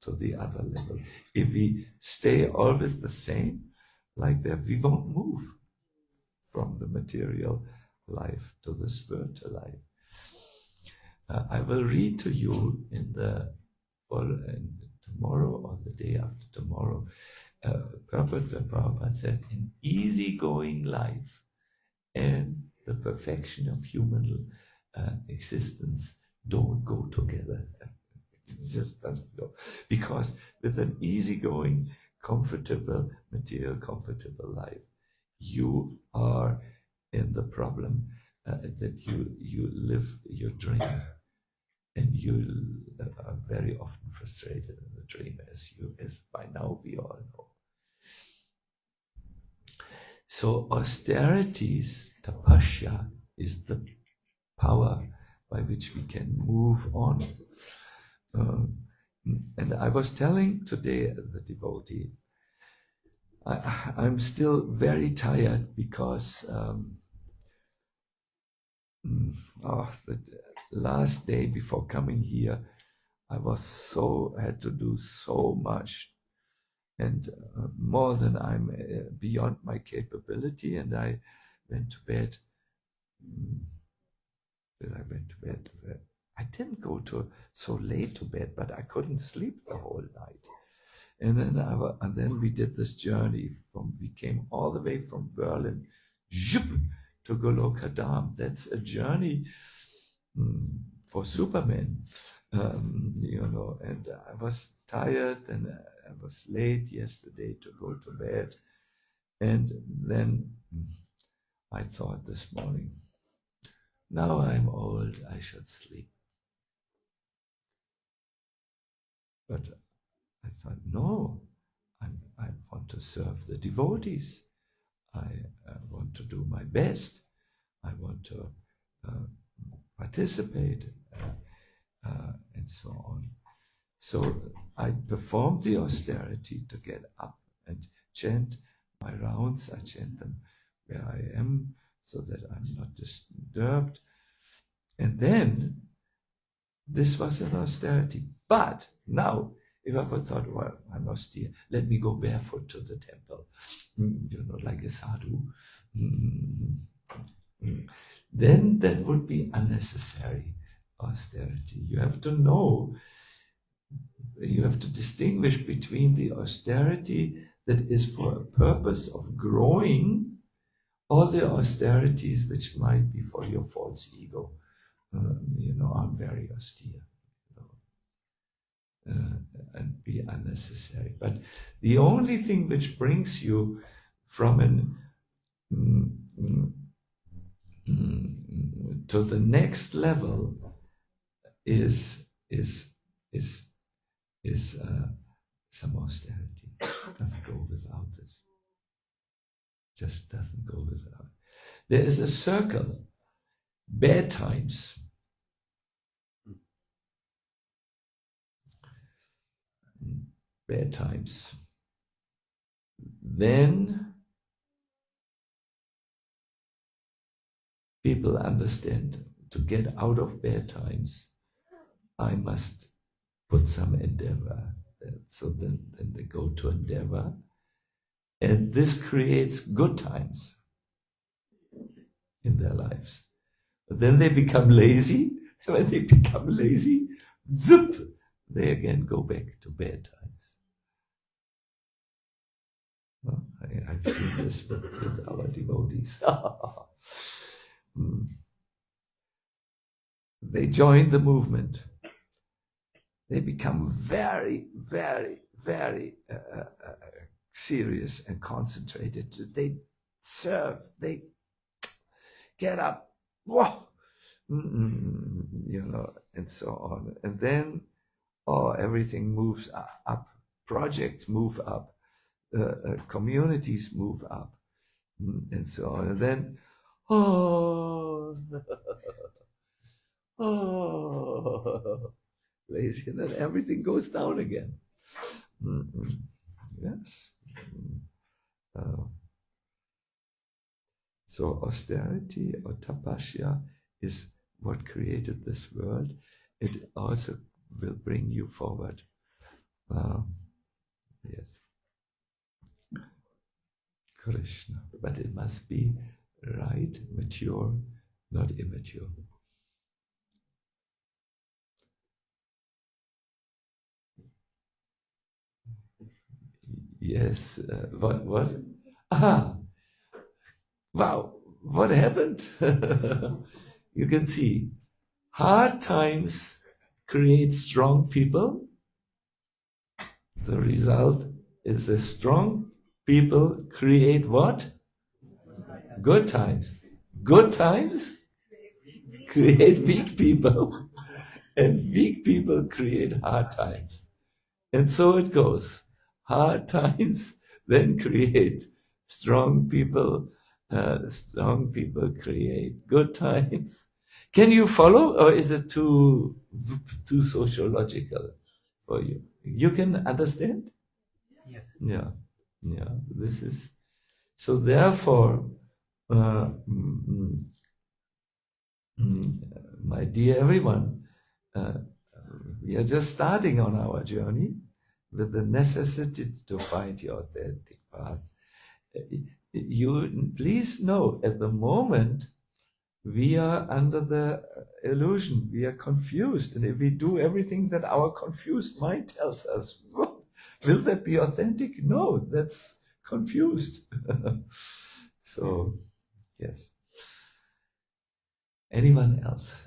to the other level. If we stay always the same, like that, we won't move from the material life to the spiritual life. I will read to you tomorrow or the day after tomorrow, Prabhupada said, an easygoing life and the perfection of human existence don't go together. It just doesn't go. Because with an easygoing, comfortable, material, comfortable life, you are in the problem that you live your dream. And you are very often frustrated in the dream, as by now we all know. So austerities, tapasya, is the power by which we can move on. And I was telling today the devotee, I'm still very tired because the last day before coming here, I had to do so much, and more than I'm beyond my capability, and I went to bed. I didn't go so late to bed, but I couldn't sleep the whole night. And then we did this journey we came all the way from Berlin to Golokadam. That's a journey for Superman, and I was tired and I was late yesterday to go to bed. And then I thought this morning, now I'm old, I should sleep. But I thought, no, I want to serve the devotees. I want to do my best. I want to participate and so on. So I performed the austerity to get up and chant my rounds. I chant them where I am so that I'm not disturbed. And then this was an austerity. But now, if I would thought, well, I'm austere, let me go barefoot to the temple, like a sadhu, then that would be unnecessary austerity. You have to know, you have to distinguish between the austerity that is for a purpose of growing, or the austerities which might be for your false ego. I'm very austere, and be unnecessary. But the only thing which brings you from to the next level is some austerity. Doesn't go without this. Just doesn't go without. There is a circle. Bad times. Bad times. Then people understand, to get out of bad times, I must put some endeavor. So then they go to endeavor, and this creates good times in their lives. But then they become lazy. When they become lazy, whoop, they again go back to bad times. Well, I've seen this with our devotees. They join the movement. They become very, very, very serious and concentrated. They serve. They get up, whoa, and so on. And then, everything moves up. Projects move up. Communities move up, and so on. And then, Oh, oh, lazy, and then everything goes down again. Yes. So austerity or tapasya is what created this world. It also will bring you forward. Yes. Krishna. But it must be right, mature, not immature. Yes. What? Aha! Wow! What happened? You can see, hard times create strong people. The result is the strong people create what? Good times. Good times create weak people. And weak people create hard times. And so it goes. Hard times then create strong people. Strong people create good times. Can you follow, or is it too sociological for you? You can understand? Yes. Yeah. This is so. Therefore, my dear everyone, we are just starting on our journey with the necessity to find your authentic path. You please know, at the moment, we are under the illusion, we are confused, and if we do everything that our confused mind tells us, will that be authentic? No, that's confused. So, yes. Anyone else?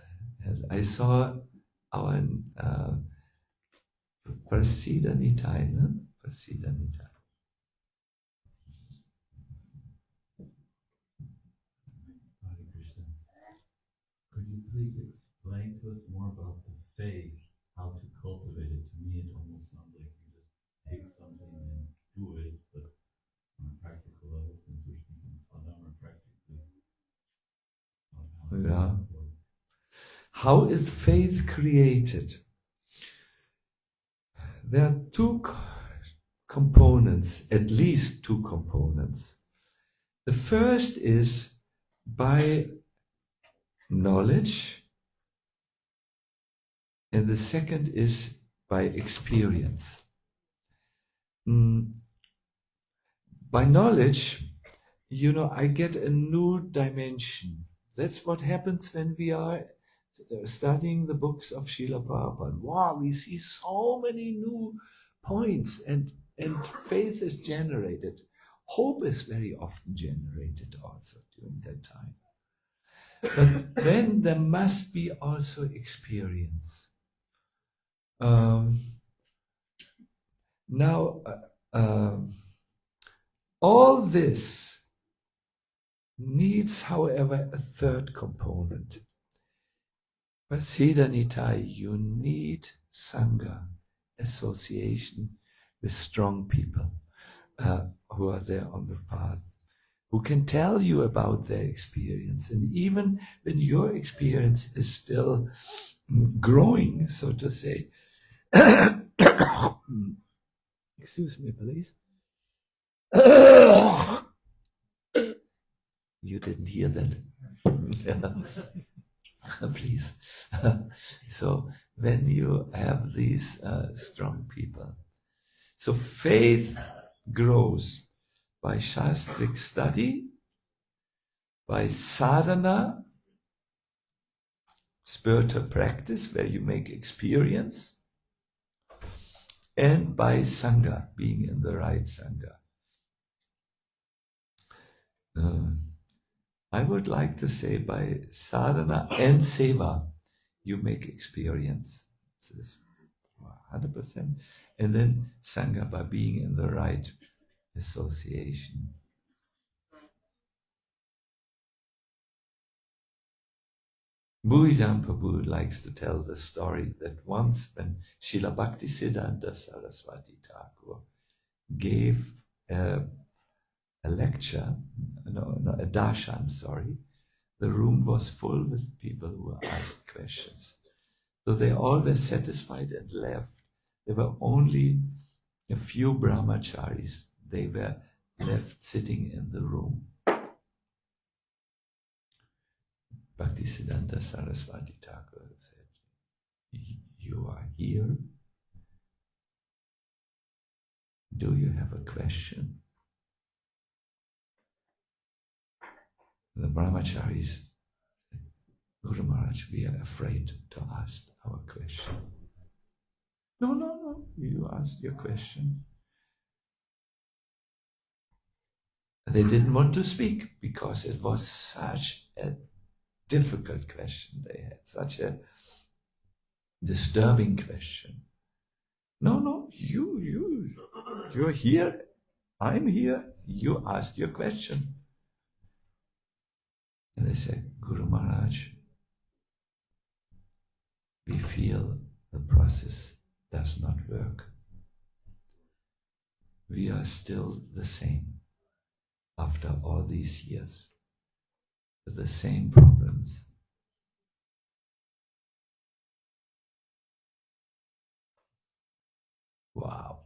I saw our Prasida Nitai, no? Prasida Nitai. Hare Krishna. Could you please explain to us more about the faith, how to cultivate it? To me, it almost sounds like you just take something and do it, but on a practical level, since we're speaking svadharma practically. Yeah. How is faith created? There are two components, at least two components. The first is by knowledge, and the second is by experience. By knowledge, I get a new dimension. That's what happens when we are studying the books of Srila Prabhupada. Wow, we see so many new points, and faith is generated. Hope is very often generated also during that time. But then there must be also experience. All this needs, however, a third component. Prasida Nitai, you need Sangha, association with strong people who are there on the path, who can tell you about their experience. And even when your experience is still growing, so to say, excuse me, please. You didn't hear that? Please. So when you have these strong people, so faith grows by shastric study, by sadhana, spiritual practice where you make experience, and by sangha, being in the right sangha. I would like to say by sadhana and seva, you make experience. This is 100%. And then sangha, by being in the right association. Bhujan Prabhu likes to tell the story that once when Srila Bhaktisiddhanta Saraswati Thakur gave a lecture, a darshan, the room was full with people who asked questions. So they all were satisfied and left. There were only a few brahmacharis. They were left sitting in the room. Bhaktisiddhanta Saraswati Thakur said, "You are here. Do you have a question?" The brahmacharis, Guru Maharaj, we are afraid to ask our question. No, you asked your question. They didn't want to speak because it was such a difficult question they had, such a disturbing question. No, you're here, I'm here, you asked your question. And they said, Guru Maharaj, we feel the process does not work. We are still the same after all these years, with the same problems. Wow.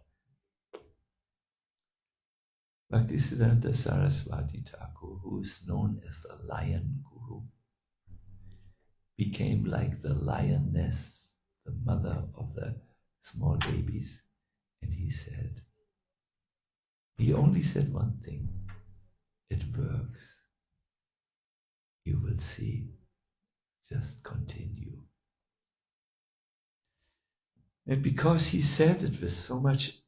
Bhaktisiddhanta Saraswati Thakur, who is known as the Lion Guru, became like the lioness, the mother of the small babies. And he only said one thing, it works. You will see, just continue. And because he said it with so much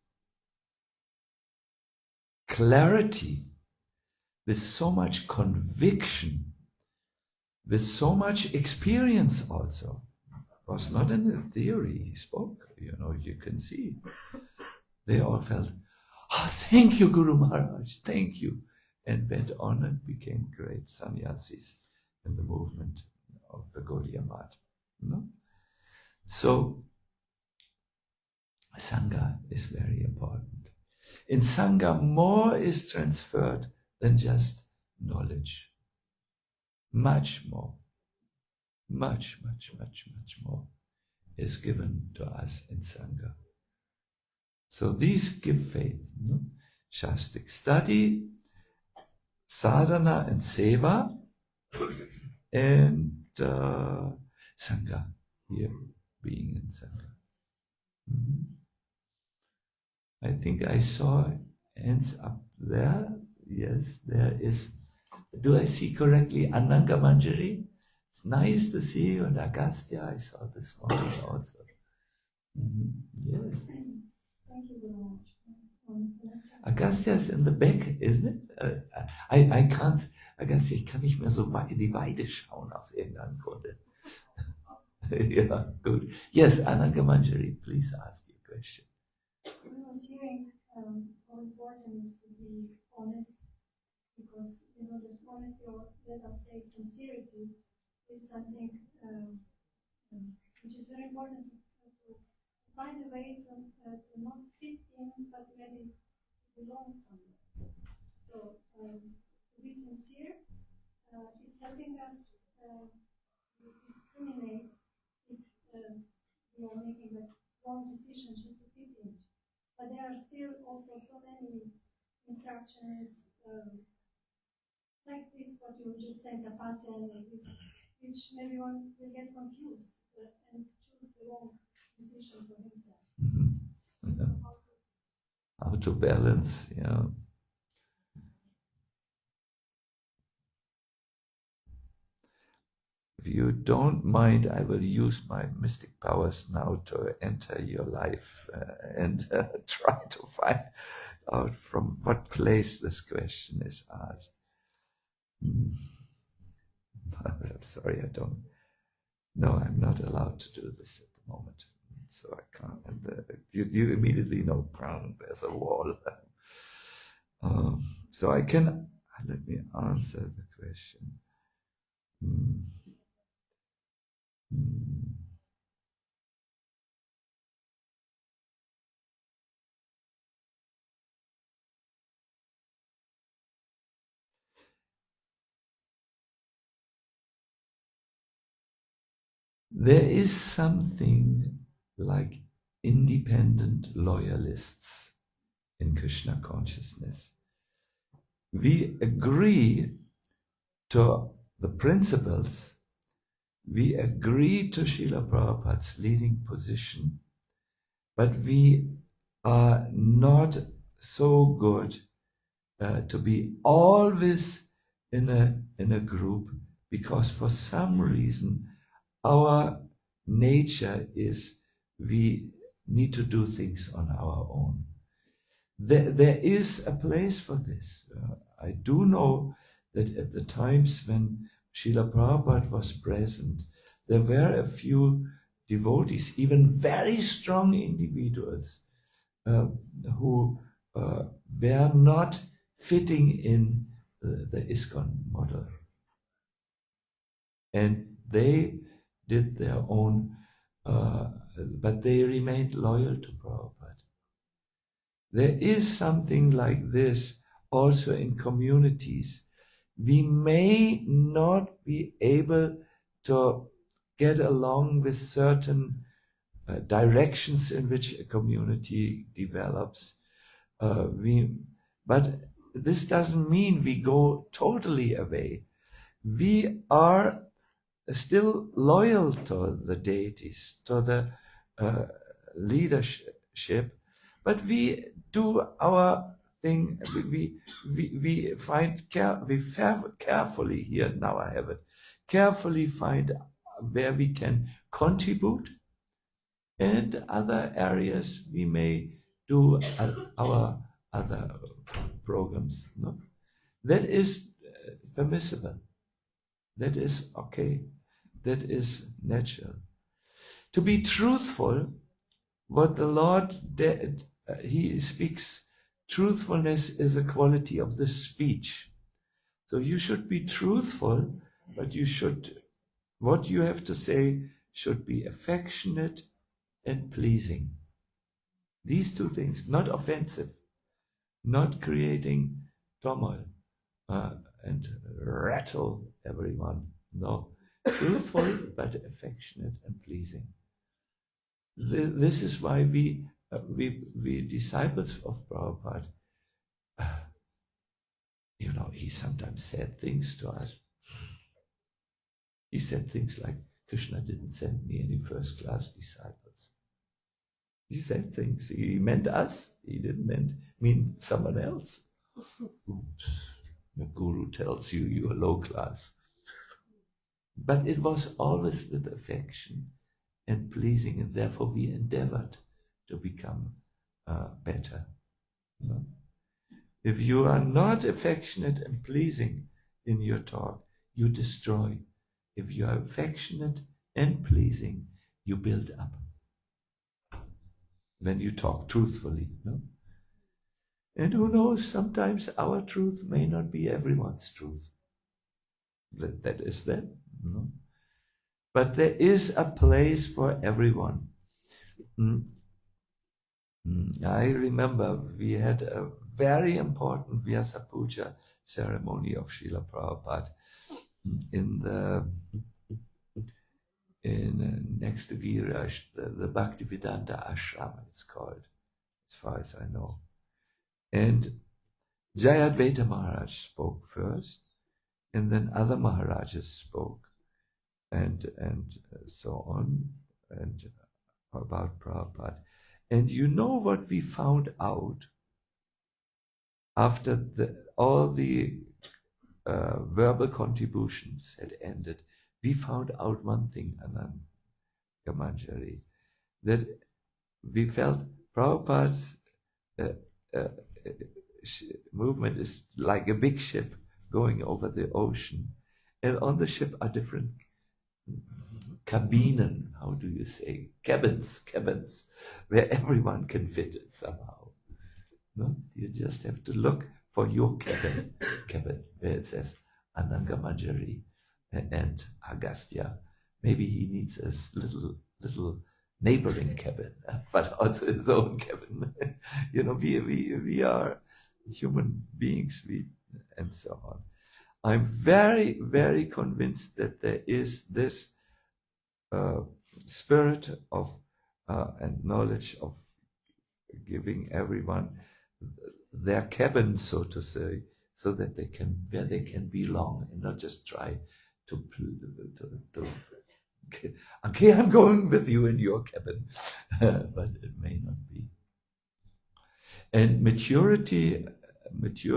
clarity, with so much conviction, with so much experience also, it was not in the theory he spoke, you can see. They all felt, oh, thank you, Guru Maharaj, thank you, and went on and became great sannyasis in the movement of the Gaudiya Math. So, Sangha is very important. In Sangha, more is transferred than just knowledge. Much more. Much more is given to us in Sangha. So these give faith. Shastic study, sadhana and seva, and Sangha, here, being in Sangha. I think I saw hands up there. Yes, there is. Do I see correctly? Ananga Manjari. It's nice to see you. And Agastya, I saw this morning also. Yes. Thank you very much. Agastya is in the back, isn't it? I can't, Agastya, ich kann nicht mehr so in die Weide schauen aus irgendeinem Grunde. Yeah, good. Yes, Ananga Manjari, please ask your question. I was hearing how important is to be honest, because that honesty, or let us say sincerity, is something which is very important to find a way to not fit in, but maybe belong somewhere. So to be sincere, it's helping us discriminate if we are making a wrong decision just to fit in. But there are still also so many instructions, like this, what you just said, tapasya, like this, which maybe one will get confused and choose the wrong decision for himself. Yeah. How to balance, yeah. If you don't mind, I will use my mystic powers now to enter your life and try to find out from what place this question is asked. I'm sorry, No, I'm not allowed to do this at the moment, so I can't. And, you immediately know, there's a wall. So I can, let me answer the question. there is something like independent loyalists in Krishna consciousness. We agree to the principles, we agree to Srila Prabhupada's leading position, but we are not so good to be always in a group, because for some reason our nature is we need to do things on our own. There is a place for this. I do know that at the times when Srila Prabhupada was present, there were a few devotees, even very strong individuals, who were not fitting in the ISKCON model. And they did their own, but they remained loyal to Prabhupada. There is something like this also in communities. We may not be able to get along with certain directions in which a community develops. But this doesn't mean we go totally away. We are still loyal to the deities, to the leadership, but we do our thing. We find carefully here. Now I have it. Carefully find where we can contribute, and other areas we may do our other programs. No? That is permissible. That is okay. That is natural. To be truthful, what the Lord did, He speaks, truthfulness is a quality of the speech. So you should be truthful, but what you have to say should be affectionate and pleasing. These two things, not offensive, not creating turmoil and rattle everyone. No, truthful but affectionate and pleasing. This is why we disciples of Prabhupada, he sometimes said things to us. He said things like, Krishna didn't send me any first-class disciples. He said things. He meant us. He didn't mean someone else. Oops. The guru tells you you are low class. But it was always with affection and pleasing, and therefore we endeavored to become better. If you are not affectionate and pleasing in your talk, you destroy. If you are affectionate and pleasing, you build up. When you talk truthfully, no? And who knows, sometimes our truth may not be everyone's truth. That is that, no? But there is a place for everyone. I remember we had a very important Vyasa Puja ceremony of Srila Prabhupada next to Viraj, the Bhaktivedanta Ashram, it's called, as far as I know. And Jayadvaita Maharaj spoke first, and then other Maharajas spoke, and so on, and about Prabhupada. And you know what we found out after all the verbal contributions had ended? We found out one thing, Ananga Manjari, that we felt Prabhupada's movement is like a big ship going over the ocean, and on the ship are different cabinen, how do you say, cabins, where everyone can fit it somehow. No? You just have to look for your cabin where it says Ananga Manjari and Agastya. Maybe he needs a little neighboring cabin, but also his own cabin. We are human beings, and so on. I'm very, very convinced that there is this spirit of and knowledge of giving everyone their cabin, so to say, so that they can where they can belong and not just try to okay, I'm going with you in your cabin, but it may not be. And mature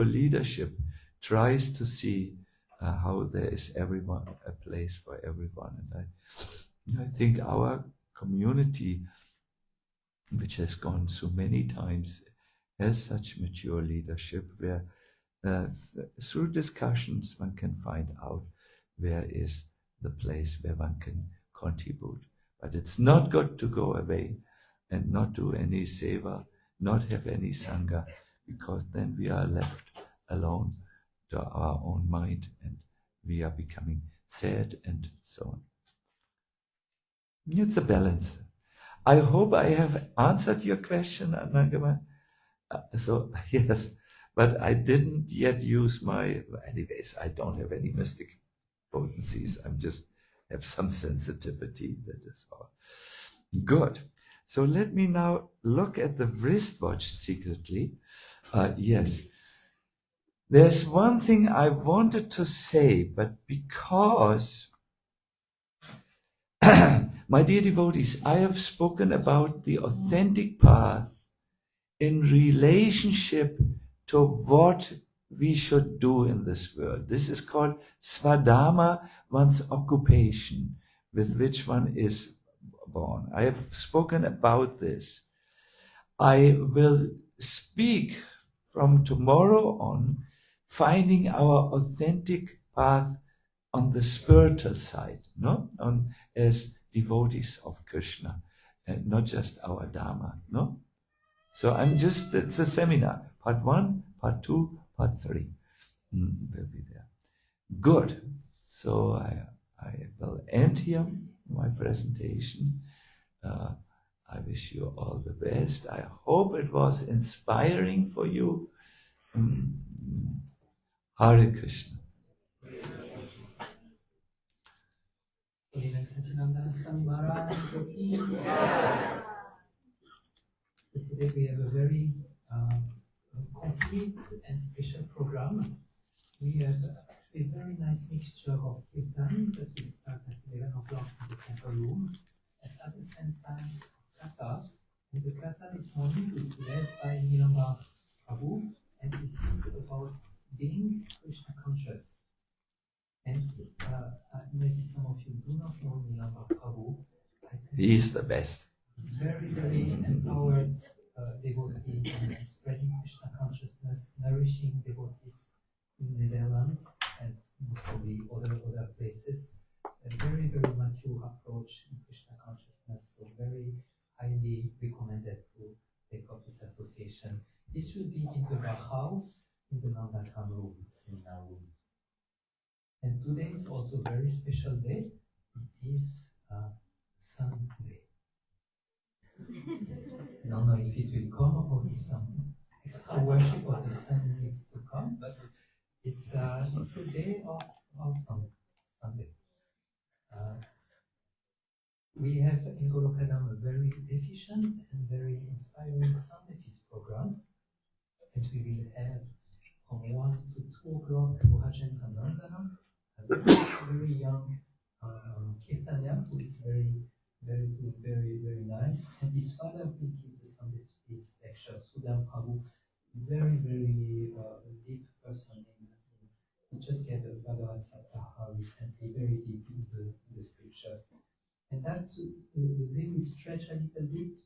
leadership tries to see how there is everyone, a place for everyone. And I think our community, which has gone through many times, has such mature leadership where through discussions one can find out where is the place where one can contribute. But it's not good to go away and not do any seva, not have any sangha, because then we are left alone to our own mind and we are becoming sad and so on. It's a balance. I hope I have answered your question, Anangama. So yes, but I didn't yet use anyways, I don't have any mystic potencies. I'm just have some sensitivity, that is all. Good. So let me now look at the wristwatch secretly. Yes. There's one thing I wanted to say, but because, my dear devotees, I have spoken about the authentic path in relationship to what we should do in this world. This is called svadharma, one's occupation with which one is born. I have spoken about this. I will speak from tomorrow on finding our authentic path on the spiritual side, no? As devotees of Krishna, and not just our Dharma, no? So it's a seminar, part 1, part 2, part 3 will be there. Good. So I will end here my presentation. I wish you all the best. I hope it was inspiring for you. Hare Krishna. Sacinandana Swami Maharaj. So today we have a very complete and special program. We have a very nice mixture of kirtan that will start at 11 o'clock in the temple room, and at the same time kata. And the kata is morning led by Nilamba Prabhu, and it is about being Krishna conscious. And maybe some of you do not know Nilamba Prabhu. He is the best. Very, very empowered devotee in spreading Krishna consciousness, nourishing devotees in Netherlands and probably other places. A very, very mature approach in Krishna consciousness, so very highly recommended to take up this association. This will be in the house in the Nandakam room, seminar room. And today is also a very special day. It is Sunday. I don't know if it will come or if some extra worship of the sun needs to come, but it's a day of Sunday. We have in Golokadam a very efficient and very inspiring Sunday feast program, and we will have from 1 to 2 o'clock Bhajan Kanandana, a very young Kirtanya who is very nice. And his father will give the Sunday feast lecture, Sudam Prabhu, very deep person. He just gave a Bhagavad-gita recently, very deep in the scriptures. And that the day will stretch a little bit.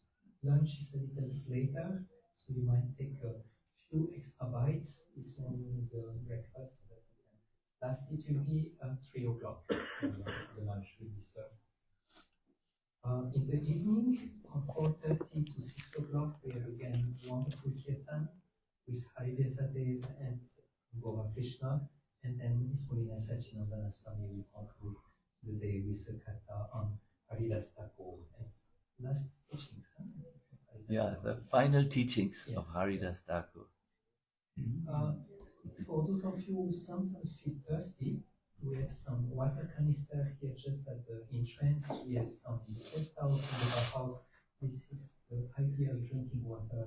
Lunch is a little bit later, so you might take a few extra bites. This morning is breakfast. Last it will be at 3 o'clock. The lunch will be served. In the evening, from 4:30 to 6 o'clock, we have again wonderful kirtan with Haridesadev and Gopis Krishna, and then His Holiness Sacinandana Swami will conclude the day with a kata on Haridas Thakur and last teachings. Yeah, the final teachings of Haridas Thakur. For those of you who sometimes feel thirsty, We have some water canister here just at the entrance. We have some guest house in the house. This is the ideal drinking water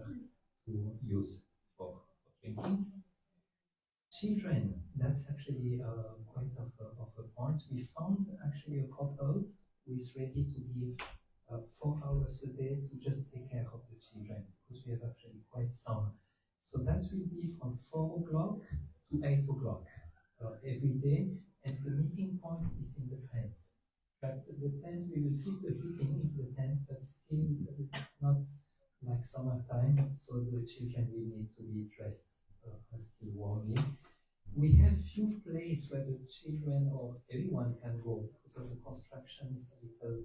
to use for drinking. Children, that's actually quite of a point. We found actually a couple who is ready to give 4 hours a day to just take care of the children, because we have actually quite some. So that will be from 4 o'clock to 8 o'clock every day, and the meeting point is in the tent. But the tent, we will keep the heating in the tent, but still it's not like summertime, so the children will need to be dressed still warmly. We have few places where the children or everyone can go, because the construction is a little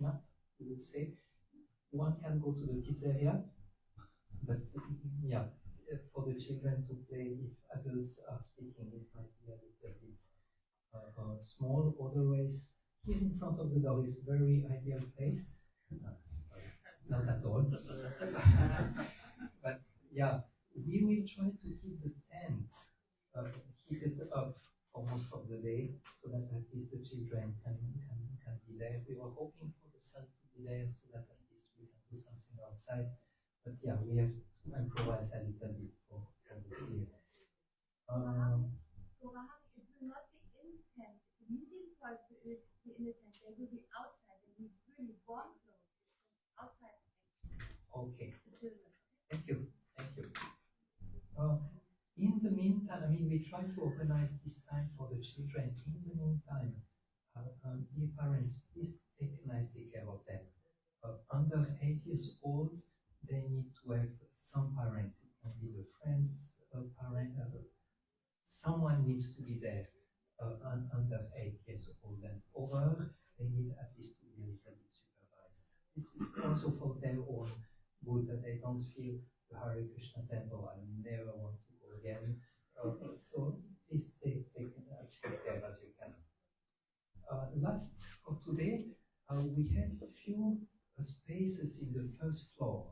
knap, we would say. One can go to the pizzeria, but yeah, for the children to play, if adults are speaking, it might be a little bit small. Otherwise, here in front of the door is a very ideal place. Sorry, not at all. But yeah, we will try to keep the tent heated up for most of the day, so that at least the children can be there. We were hoping for the sun to be there, so that at least we can do something outside. But yeah, we have to improvise a little bit for this year. So how it will not be in the tent. The meeting point will be in the tent. They will be outside. They will be really warm clothes outside. Okay. The children. Thank you. Thank you. In the meantime, I mean, we try to organize this time for the children. In the meantime, dear parents, please take nicely care of them. Under 8 years old, they need to have some parents. It can be the friends, parent, someone needs to be there under 8 years old and over. They need at least to be a little bit supervised. This is also for their own good, that they don't feel the Hare Krishna temple, I never want to go again. So please take as good care as you can. Last for today, we have a few spaces in the first floor.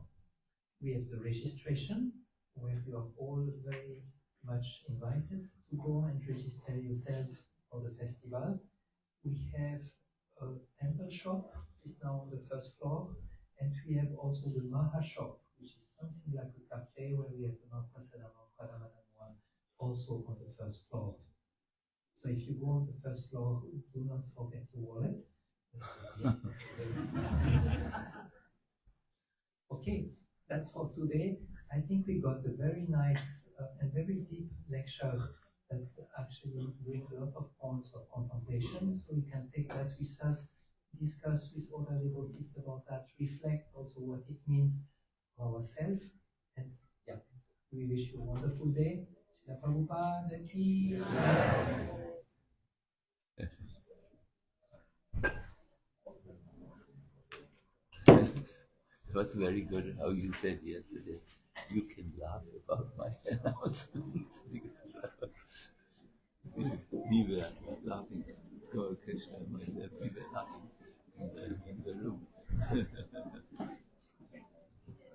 We have the registration, where you are all very much invited to go and register yourself for the festival. We have a temple shop, is now on the first floor, and we have also the Maha shop, which is something like a cafe where we have the Mahaprasadam one also on the first floor. So if you go on the first floor, do not forget your wallet. Okay, that's for today. I think we got a very nice and very deep lecture that actually brings a lot of points of contemplation. So we can take that with us, discuss with other devotees about that, reflect also what it means for ourselves. And yeah, we wish you a wonderful day. Srila Prabhupada ki jai. It was very good how you said yesterday, you can laugh about my announcements. We were